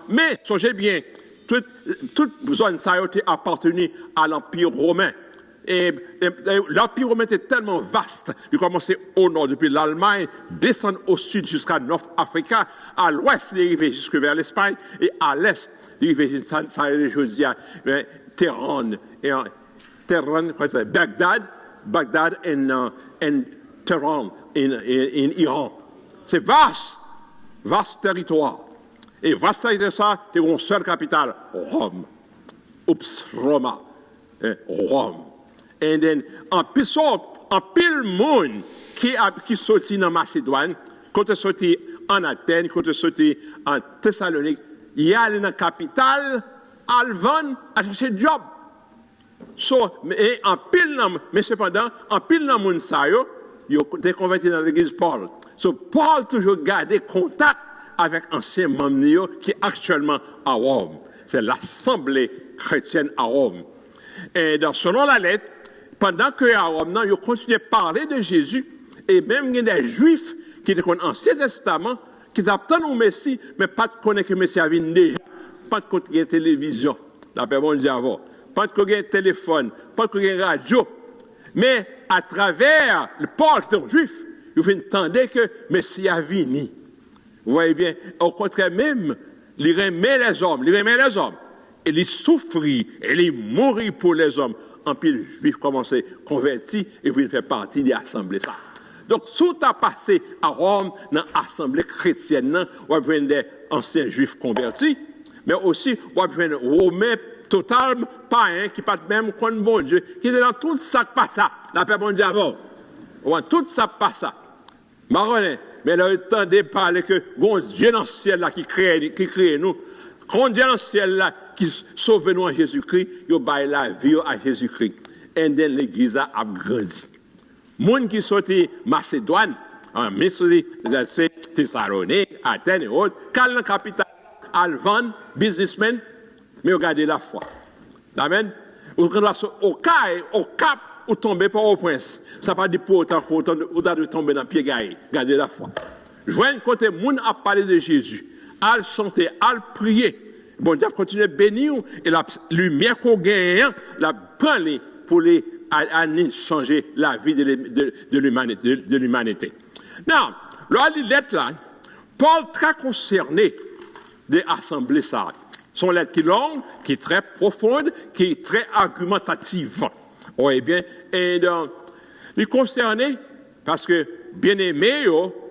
Mais, songez bien, toute zone ça a appartenu à l'Empire romain. Et l'Empire romain était tellement vaste, il commençait au nord, depuis l'Allemagne, descend au sud jusqu'à North Africa, à l'ouest, il arrivait jusque vers l'Espagne, et à l'est, il arrivait jusqu'à Téhéran, Bagdad et Téhéran, in Iran. C'est vaste territoire. Et vaste ça, c'est une seule capitale, Rome. Roma. Rome. Et then, en pile monde qui sortit dans Macédoine, quand il sorti en Athènes, quand il sorti en Thessalonique, il y a dans la capitale, Alvan, à chercher job. Mais cependant, en pile dans monde ça, il a converti dans l'église Paul. Paul toujours gardé contact avec ancien membres qui est actuellement à Rome. C'est l'Assemblée chrétienne à Rome. Et selon la lettre, pendant qu'à Rome, ils continuaient à parler de Jésus, et même il y a des Juifs qui étaient dans l'Ancien Testament, qui attendent au Messie, mais pas de connaître que le Messie avait déjà, pas de connaître qu'il y a une télévision, la personne dit avant, pas de connaître qu'il y a un téléphone, pas de connaître qu'il y a une radio. Mais à travers le Paul qui est un Juif, ils entendent que le Messie a venu. Vous voyez bien, au contraire même, il aimait les hommes, et il souffrit, et il mourit pour les hommes. En plus, les Juifs commençaient à convertir et ils faire partie de l'assemblée. Donc, si tu as passé à Rome, dans l'assemblée chrétienne, on va prendre des anciens Juifs convertis, mais aussi, on va prendre des Romains totalement païens qui ne même contre bon Dieu, qui est dans tout ça qui passe, la paix bon Dieu avant. Tout ça passe. Marronnet, mais là, il entendait parler que bon Dieu dans le ciel là qui crée nous, grand Dieu dans le ciel là qui sauve nous en Jésus-Christ, il baille la vie à Jésus-Christ. Et then l'église a grandi. Moun qui sorti Macédoine, en Missouri, Thessalonique, Athènes et autres, quand la capitale, Alvan, businessmen, mais regardez la foi. Amen. Au cap, ou tomber par au prince. Ça pas dit pour autant de tomber dans le pied gaillé. Regardez la foi. Je vois un côté, moun a parlé de Jésus. Al chanter, al prier. Bon Dieu continue à bénir et la lumière qu'on gagne, la prendre pour les changer la vie de l'humanité. Non, là, les lettres là, Paul très concerné des assemblées ça. Son lettre qui est longue, qui est très profonde, qui est très argumentative. Oui, bien, et donc, il est concerné parce que bien-aimé,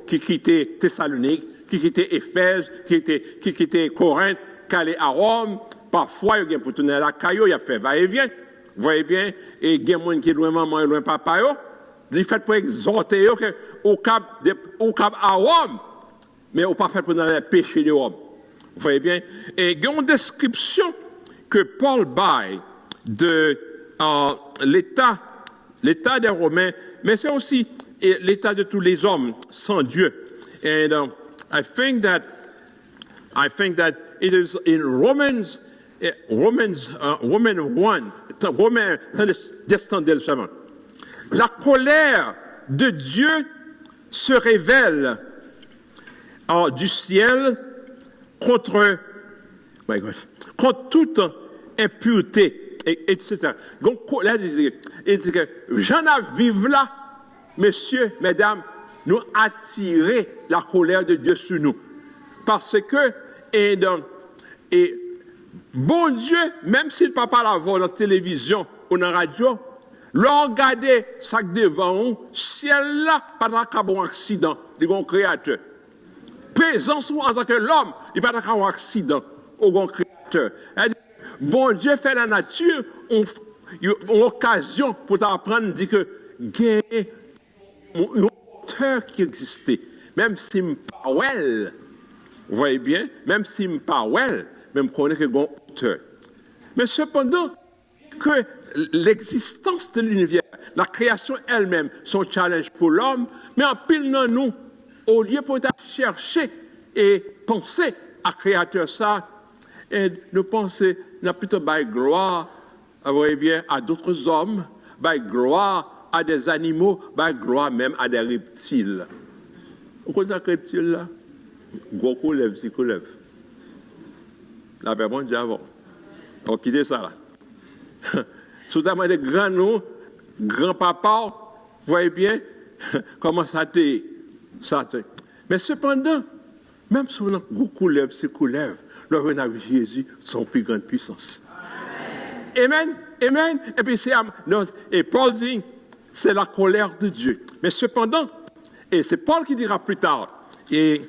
qui quittait Thessalonique, qui quittait Éphèse, qui quittait Corinthe, qui allait à Rome, parfois, il y a pour tourner la caillou, il a fait va-et-vient. Vous voyez bien, et il y a des gens qui sont loin maman et loin papa, il fait pour exhorter au cap à Rome, mais au pas fait pour dans les péchés de Rome. Vous voyez bien, et il y a une description que Paul baille de l'état des Romains, mais c'est aussi l'état de tous les hommes sans Dieu. And I think that it is in Romans 1, descendez seulement. La colère de Dieu se révèle du ciel contre toute impureté, etc. Donc, là, il dit que j'en vive là, messieurs, mesdames, nous attirer la colère de Dieu sur nous. Parce que, et bon Dieu, même s'il ne peut pas l'avoir dans la télévision ou dans la radio, l'on regarde ça devant, ciel là, pas d'un bon accident, il y a un créateur. Présence en tant que l'homme, il n'y a pas d'un accident au grand créateur. Bon Dieu fait la nature, on occasion pour t'apprendre à dire que il y a une hauteur qui existait. Même si je ne pas well, vous voyez bien, même si je ne pas well, même qu'on est que une hauteur. Mais cependant, que l'existence de l'univers, la création elle-même, son challenge pour l'homme, mais en pile dans nous, au lieu pour chercher et penser à créateur ça, et nous penser, nous plutôt by gloire, vous voyez bien, à d'autres hommes, by gloire à des animaux, by gloire même à des reptiles. Vous connaissez les reptiles là? Gros coulève, si coulève. La paix, bon Dieu avant. On quitte ça là. Soudainement, des grands noms, grand-papa, vous voyez bien, comment ça t'est. Mais cependant, même si on a beaucoup de lèvres, c'est qu'on lève, lorsqu'on a vu Jésus, son plus grande puissance. Amen. Amen. Et puis et Paul dit, c'est la colère de Dieu. Mais cependant, et c'est Paul qui dira plus tard, et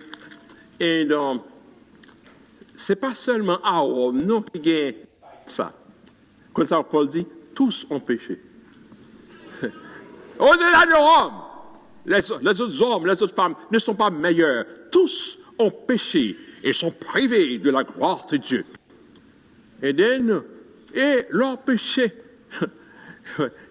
c'est pas seulement à Rome, non, qui gagne ça. Comme ça, Paul dit, tous ont péché. Au-delà de Rome, les autres hommes, les autres femmes ne sont pas meilleurs. Tous ont péché et sont privés de la gloire de Dieu. Et leur péché,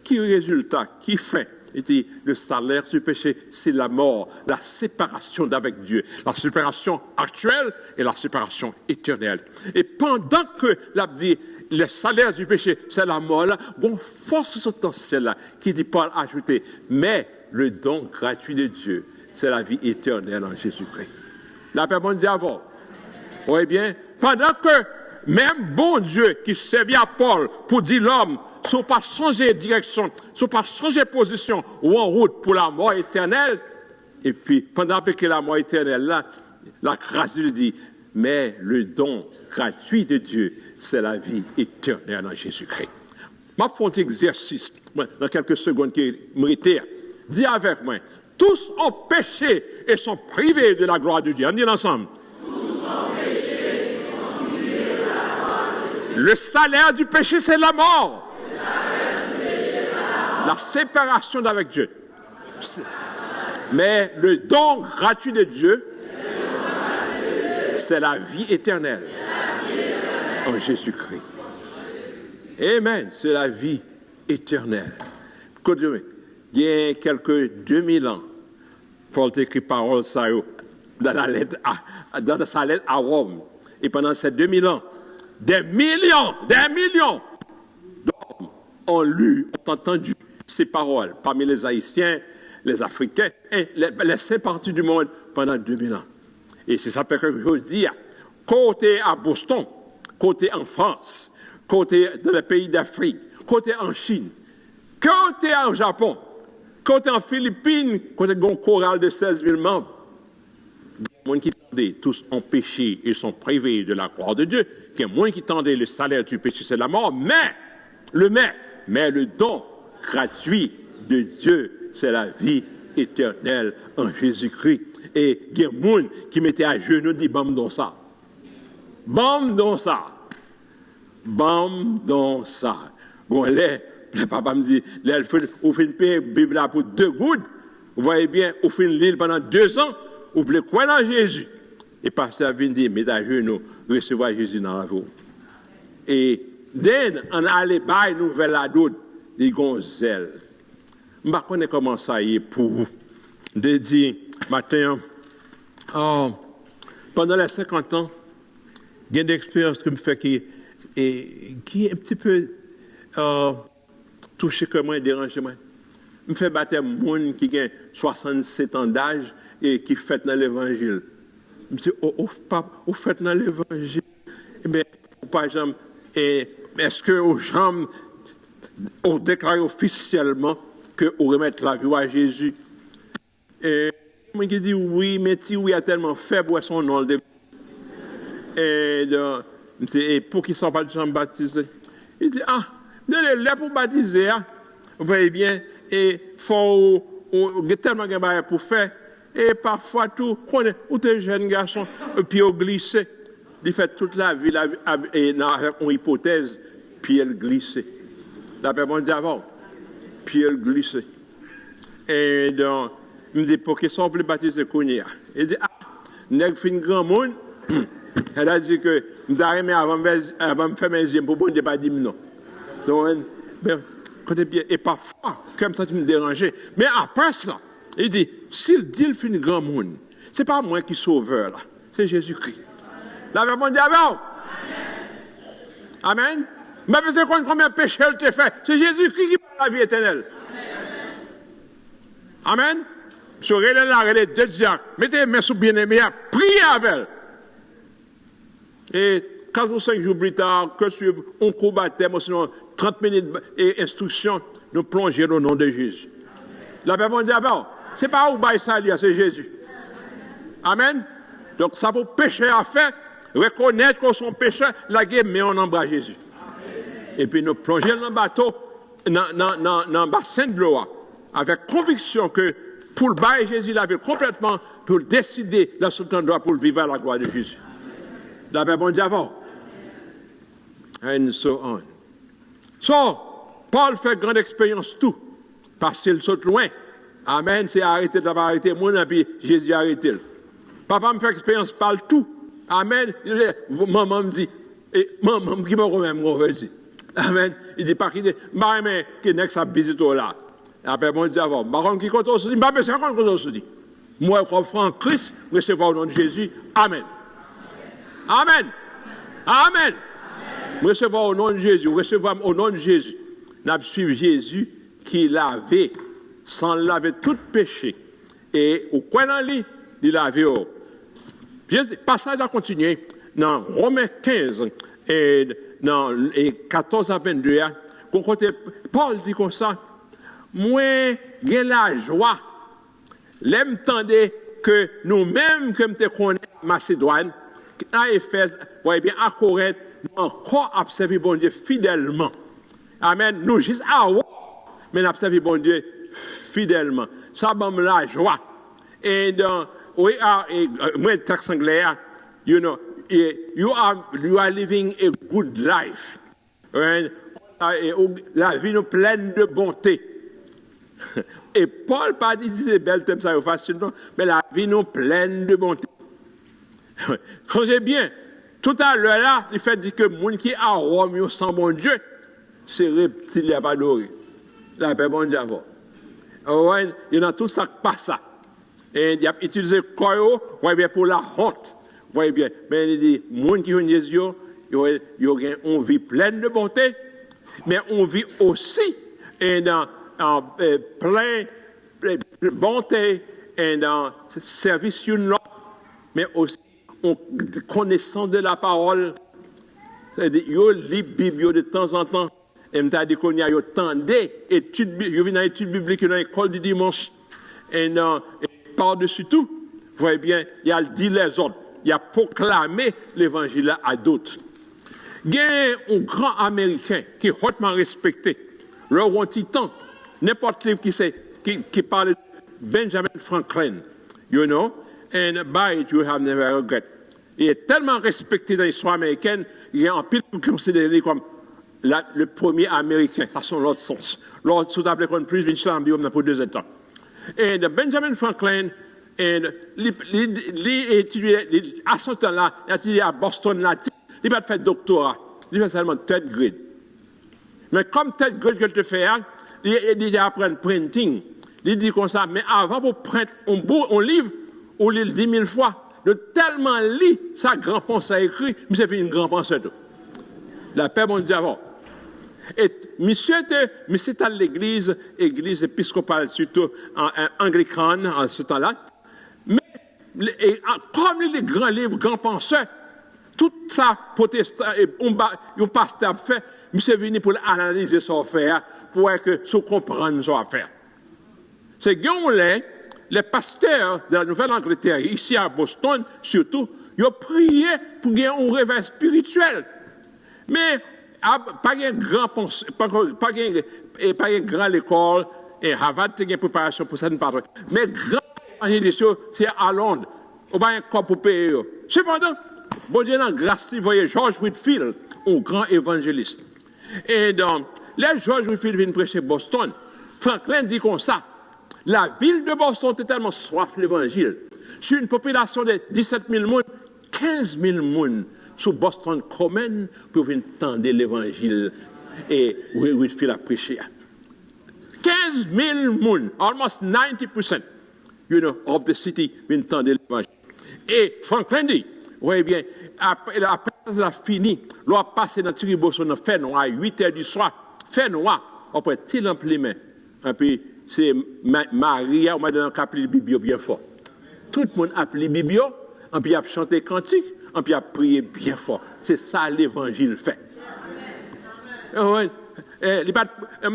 qui résultat, qui fait? Il dit, le salaire du péché, c'est la mort, la séparation d'avec Dieu, la séparation actuelle et la séparation éternelle. Et pendant que dit, le salaire du péché, c'est la mort, là, bon, force substantielle là, qui dit Paul ajouté, mais le don gratuit de Dieu, c'est la vie éternelle en Jésus-Christ. La paix bon Dieu avant. Oui bien, pendant que même bon Dieu qui servit à Paul pour dire l'homme, si on pas changer de direction, si on pas changer de position ou en route pour la mort éternelle, et puis pendant que la mort éternelle là, la grâce de Dieu dit, mais le don gratuit de Dieu, c'est la vie éternelle en Jésus-Christ. Je vais faire un exercice dans quelques secondes qui méritent. Dis avec moi, tous ont péché et sont privés de la gloire de Dieu. On dit ensemble. Le salaire du péché, c'est la mort. La séparation d'avec Dieu. Mais le don gratuit de Dieu, c'est la vie éternelle en Jésus-Christ. Amen. C'est la vie éternelle. Il y a quelques 2000 ans, Paul écrit parole ça dans sa lettre à Rome. Et pendant ces 2000 ans, des millions d'hommes ont lu, ont entendu ces paroles parmi les Haïtiens, les Africains et les 5 parties du monde pendant 2000 ans. Et c'est ça que je dis, côté à Boston, côté en France, côté dans les pays d'Afrique, côté en Chine, côté en Japon, côté en Philippines, côté d'un choral de 16 000 membres. Les gens qui tendaient, tous ont péché et sont privés de la gloire de Dieu. Il y a moins qui tendaient, le salaire du péché, c'est la mort. Mais le don gratuit de Dieu, c'est la vie éternelle en Jésus-Christ. Et il y a des gens qui mettaient à genoux, dit bam dans ça. Bam dans ça. Bam dans ça. Bon, le papa me dit, vous faites une paix, Bible pour 2 gouttes. Vous voyez bien, vous faites une l'île pendant 2 ans. Vous voulez croire dans Jésus. Et pasteur vient dire, mettez à genoux, recevoir Jésus dans la vie. Et dès on allait bailler nouvelle à d'autres, les gonzelles. Je ne sais pas comment ça y est pour vous. De dire, matin, pendant les 50 ans, il y a des expériences que je fais qui est un petit peu touché comme moi, dérangé moi. Je fais battre un monde qui a 67 ans d'âge et qui fait dans l'évangile. Je me dis, vous faites dans l'évangile. Mais, par exemple, est-ce que aux gens ont déclaré officiellement que vous remettez la vie à Jésus? Et moi qui dis oui, mais si oui a tellement faible, où est son nom? Et pour qu'ils ne soient pas de gens baptisés. Il dit, donnez-les pour baptiser. Vous voyez bien, et il faut tellement de choses pour faire. Et parfois, tout, ou des jeunes garçons, puis ils glissent. Il fait toute la vie, et avec une hypothèse, puis elle glisse. La personne dit avant, puis elle glisse. Et donc, il me dit, pour qu'ils soient baptisés, il dit, n'est-ce fin grand monde, elle a dit que, je vais avant de faire mes yeux, pour ne pas dire non. Donc, et parfois, comme ça, tu me dérangeais. Mais après cela, il dit, s'il dit le fin grand monde, ce n'est pas moi qui sauveur, là, c'est Jésus-Christ. La Bible dit avant. Amen. Mais c'est combien de péchés elle te fait. C'est Jésus-Christ qui fait la vie éternelle. Amen. Sur les deux diacres, mettez les mains sous bien-aimé, priez avec elle. Et 4 ou 5 jours plus tard, que suivre, on combat sinon 30 minutes et instruction, nous plonger au nom de Jésus. La Bible dit avant, ce n'est pas où ça, c'est Jésus. Amen. Donc ça pour pécher à faire, reconnaître qu'on sont pécheurs, la guerre, mais on embrasse Jésus. Et puis nous plonger dans le bateau, dans le bassin de l'eau, avec conviction que pour le bail Jésus l'avait complètement, pour décider la sultane droit pour vivre à la gloire de Jésus. La Bible dit avant. And so on. So, Paul fait grande expérience tout, parce qu'il saute loin. Amen, c'est arrêté, t'as pas arrêté, moi, et puis Jésus a arrêté. Papa me fait expérience, parle tout. Amen. Maman me dit, et maman qui m'a même dit. Amen. Il dit, pas qu'il dit, mais qui n'est que ça visite là. Après, bon, il dit avant, maman qui compte aussi, mais c'est quand compte aussi. Moi, je crois en Christ, recevoir au nom de Jésus. Amen. Amen. Amen. Recevoir au nom de Jésus, recevoir au nom de Jésus. Nous suivons Jésus qui lavait, sans laver tout péché. Et au coin dans lui, il lavait. Passage à continuer dans Romains 15 et dans 14 à 22. Paul dit comme ça, moi, j'ai la joie. L'aime tendez que nous-mêmes, comme te connaissons Macédoine, à Éphèse, voyez bien, à Corinthe, nous encore observer bon Dieu fidèlement. Amen. Nous juste à mais nous observer bon Dieu fidèlement. Ça donne la joie. Et dans, we are, moi, le texte anglais, you know, you are living a good life. Right? La vie nous pleine de bonté. Et Paul pas dit ces belles thèmes ça facilement, mais la vie nous pleine de bonté. Creusez bien. Tout à l'heure là, il fait dire que les gens qui à Rome sans mon Dieu, c'est reptilien pas doré. La paix bon Dieu avant. Il y a tout ça qui passe ça. Et il a utilisé quoi, voyez bien pour la honte. Voyez bien, mais il dit, les gens qui ont Jésus, ils ont une vie pleine de bonté, mais on vit aussi dans plein de bonté et dans service une mais aussi en connaissance de la parole. C'est-à-dire, ils lisent la Bible de temps en temps. Et m'ta dit qu'on y a tant d'études, je viens dans l'étude biblique dans l'école du dimanche, et par-dessus tout, vous voyez bien, il a dit les autres, il a proclamé l'évangile à d'autres. Il y a un grand Américain qui est hautement respecté, le roi Titan, n'importe qui parle de Benjamin Franklin, you know, and by it you have never regret. Il est tellement respecté dans l'histoire américaine, il y a un pile pour considérer comme le premier Américain, ça c'est l'autre sens. L'autre, sous appelé comme plus, une pour 2 ans. Et Benjamin Franklin, il étudié, à ce temps-là, il a étudié à Boston, il a fait doctorat. Il a fait seulement 3rd grade. Mais comme 3rd grade que tu fais, il a appris printing. Il dit comme ça, mais avant pour prendre un livre, on lit 10 000 fois. Il a tellement lu sa grand-pensée écrit, mais c'est une grand-pensée. La paix, mon Dieu, avant. Et monsieur était à l'église épiscopale, surtout anglicane, en ce temps-là. Mais comme les grands livres, grands penseurs, tout ça, protestant, un pasteur fait, monsieur est venu pour analyser son affaire, pour que se comprendre son affaire. C'est que les pasteurs de la Nouvelle-Angleterre, ici à Boston, surtout, ils ont prié pour gagner un réveil spirituel. Mais, pas un grand pensée, pas un grand école, et Harvard a une préparation pour ça, mais grand évangéliste, c'est à Londres. On va un corps pour payer. Cependant, bon Dieu, dans grâce, vous voyez George Whitefield, un grand évangéliste. Et donc, là, George Whitefield vient prêcher Boston. Franklin dit comme ça, la ville de Boston est tellement soif l'évangile. Sur une population de 17 000 personnes, 15 000 personnes sur Boston Common pour venir entendre l'évangile et Whitefield a prêché. 15 000 personnes, almost 90%, you know, of the city viennent entendre l'évangile. Et Franklin dit, vous voyez bien, après la fini, l'on a passé dans Thierry Boston, fait noir, à 8 h du soir, fait noir, après tout l'empliment. Et puis, c'est Maria, on m'a donné un appelé Bibio bien fort. Tout le monde a appelé Bibio, et puis il a chanté cantique, et puis il a prié bien fort. C'est ça l'évangile fait. Il ne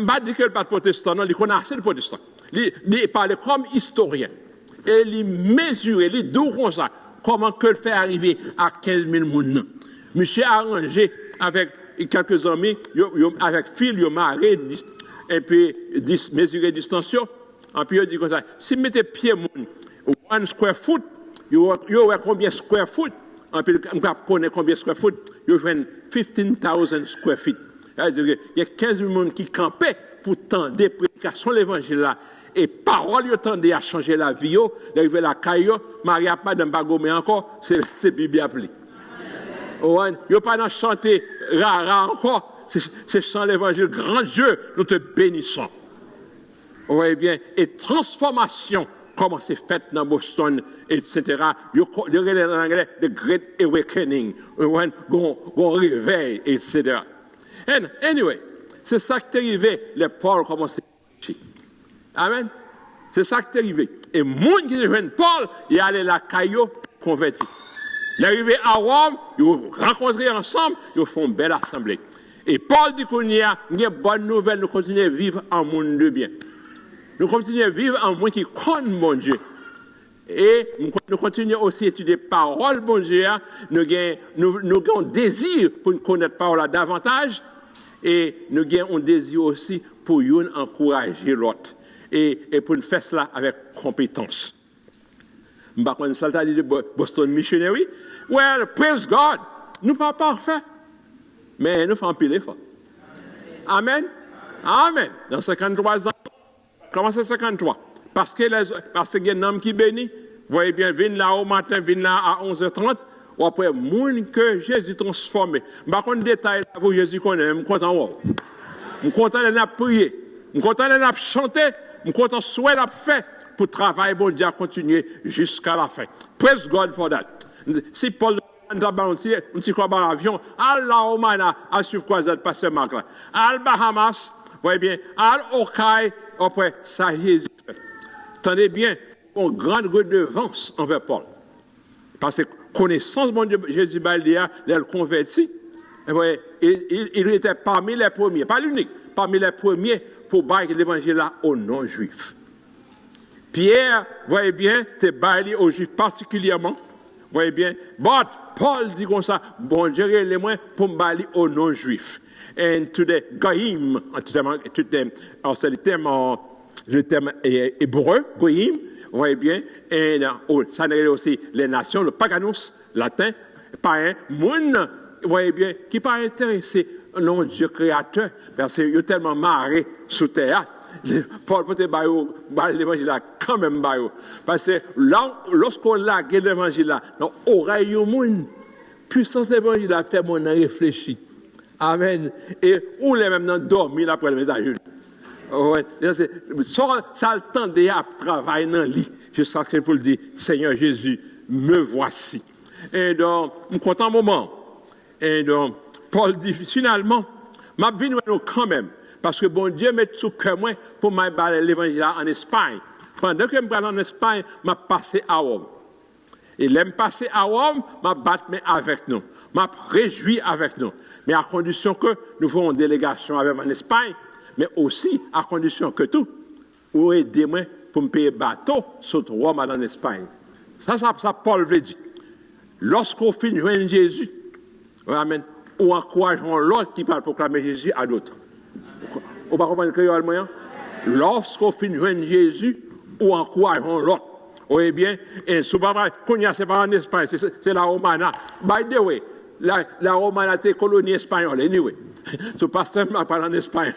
pas dire qu'il n'est pas de protestant, non, il connaît assez de protestants. Il parle comme historien. Et il mesure, il dit comme ça, comment que le fait arriver à 15 000 personnes. Monsieur a arrangé avec quelques amis, avec Phil, il a marré, et puis mesurer distension. Et puis il dit comme ça, si vous mettez pied, 1 square foot, il y aurait combien de square foot? Et puis on connaît combien de square foot? Il y a 15,000 square feet. Il y a 15 000 personnes qui campaient pour tendre des prédications de l'évangile là. Et parole, ils tendaient à changer la vie, d'arriver à la caille, Maria pas d'un bagomé encore, c'est Bible appelé. Ils n'ont pas dans chanter rara encore, c'est chant l'évangile. Grand Dieu, nous te bénissons. Vous voyez bien, et transformation, comment c'est fait dans Boston, etc. Ils ont en anglais, the Great Awakening, un réveil, etc. And anyway, c'est ça qui est arrivé, les Paul commencent à prêcher. Amen. C'est ça qui est arrivé. Et les gens qui rejoignent Paul, ils allaient la caillou converti. Ils sont arrivés à Rome, ils ont rencontré ensemble, ils font une belle assemblée. Et Paul dit qu'il y a une bonne nouvelle, nous continuons à vivre en monde de bien. Nous continuons à vivre en monde qui connaît mon Dieu. Et nous continuons aussi à étudier parole, bon Dieu. Nous avons un désir pour connaître parole davantage. Et nous avons un désir aussi pour nous encourager l'autre. Et pour nous faire cela avec compétence. Je ne sais pas si ça dit de Boston Missionary. Well, praise God. Nous ne sommes pas parfaits. Mais nous faisons pile effort. Amen. Amen. Dans 53 ans. Comment c'est 53? Parce qu'il y a un homme qui bénit. Vous voyez bien, viens là au matin, viens là à 11h30. Ou après, monde que Jésus transformé. Je ne sais pas de détails pour Jésus connaît. Je suis content. Je suis content de prier. Je suis content de chanter. Je suis content de souhaiter faire pour travailler, bon Dieu, continuer jusqu'à la fin. Praise God for that. Si Paul on s'y croit dans l'avion, Allah Omana, à suivre croisade, pasteur Marc là. Al Bahamas, vous voyez bien, Al Okaï, après, ça Jésus fait. Tenez bien, une grande redevance envers Paul. Parce que connaissance, mon Dieu, Jésus Balia, il converti. Il était parmi les premiers, pas l'unique, parmi les premiers pour bailler l'évangile là aux non-juifs. Pierre, vous voyez bien, t'es baillé aux juifs particulièrement. Vous voyez bien, but Paul dit comme ça, bon Dieu, les moins pour me bailler aux non-juifs. Et tout les goïm, c'est le terme hébreu, goïm, vous voyez bien, et ça n'est aussi les nations, le paganus, latin, païen, moun, vous voyez bien, qui pas intéressé, non Dieu créateur, parce qu'il est tellement marré sous terre. Paul peut être l'évangile là, quand même, parce que là, lorsqu'on l'a l'évangile là, dans l'oreille du monde, puissance de l'évangile là, fait mon réfléchir. Amen. Et on est même dormi après le message. Ça le temps de travailler dans le lit, jusqu'à ce que pour dire, Seigneur Jésus, me voici. Et donc, je suis content un moment. Et donc, Paul dit, finalement, ma vie nous quand même. Parce que bon Dieu met sous cœur moi pour m'aller l'évangile en Espagne. Pendant que je vais en Espagne, je passé à Rome. Et l'aime passer à Rome, je battre avec nous. Je réjouis avec nous. Mais à condition que nous faisons une délégation avec en Espagne, mais aussi à condition que tout, vous aidez-moi pour me payer bateau sur Rome en Espagne. Ça Paul veut dire. Lorsqu'on finit de Jésus, amen, ou encourageons l'autre qui parle proclamer Jésus à d'autres. On va comprendre le créole moyen. Lorsqu'on finit de Jésus, ou encourageons l'autre. Vous voyez bien, et souvent, quand il y a c'est pas en Espagne, c'est la Romana. By the way, la Romana était colonie espagnole, anyway. Ce pasteur m'a parlé en Espagne,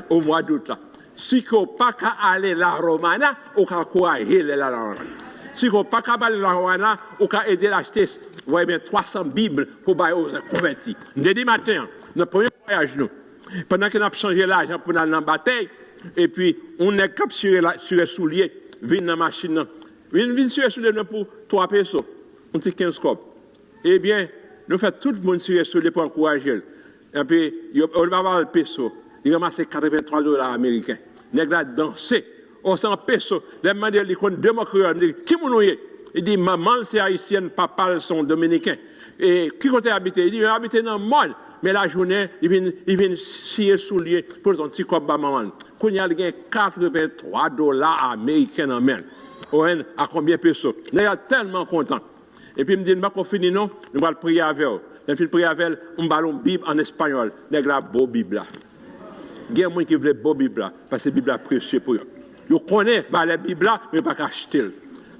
au mois d'août là. Si on n'a pas qu'à aller la Romana, on peut encourager la Romana. Si on n'a pas qu'à aller la Romana, on peut aider à acheter, vous voyez bien, 300 Bibles pour bailler aux convertis. Jeudi matin, notre premier voyage, nous, pendant qu'on a changé l'argent pour aller dans la bataille, et puis on est capturé sur les souliers, vient dans la machine, vient sur les souliers pour 3 pesos, on dit 15 copes. Eh bien, nous faisons tout le monde sur les souliers pour encourager. Et puis, on va avoir le peso, il ramasse $83 américains. Il a dansé, on s'en peso, les gens disent, ils ont deux mots créoles, ils disent, qui est-ce? Il dit, maman, c'est haïtienne, papa, sont dominicains. Et qui compte habiter? Il dit, il habite dans le monde. Mais la journée, il vient scier souliers pour son petit cop maman. Quand il y a $83 américains en main. À combien de pesos? Il est tellement content. Et puis il me dit, qu'on finit non, nous allons prier avec eux. Nous allons prier avec eux, on va une Bible en espagnol. Nous avons la beau Bible. Il y a des gens qui veulent la beau Bible, parce que la Bible est précieuse pour eux. Ils connaissent la Bible, mais ils ne peuvent pas acheter.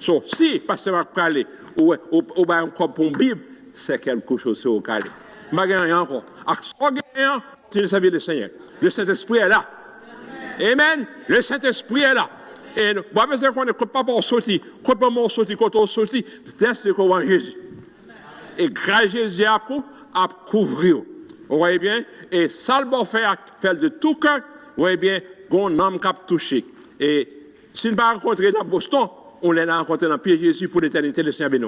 Donc, si le pasteur va parler, ou un cop pour une Bible, c'est quelque chose sur le calé. Je ne vais pas encore. Tu ne savais le Seigneur. Le Saint-Esprit est là. Amen. Le Saint-Esprit est là. Et nous, pas besoin qu'on ne compte pas pour sortir. Quand on sortit, quand on sortit, teste qu'on voit Jésus. Et grâce à Jésus à couvrir. Vous voyez bien? Et ça, le bon faire de tout cœur, vous voyez bien, qu'on homme qui a touché. Et si nous ne pas rencontrer dans Boston, on l'a rencontré dans Pierre Jésus pour l'éternité, le Seigneur béni.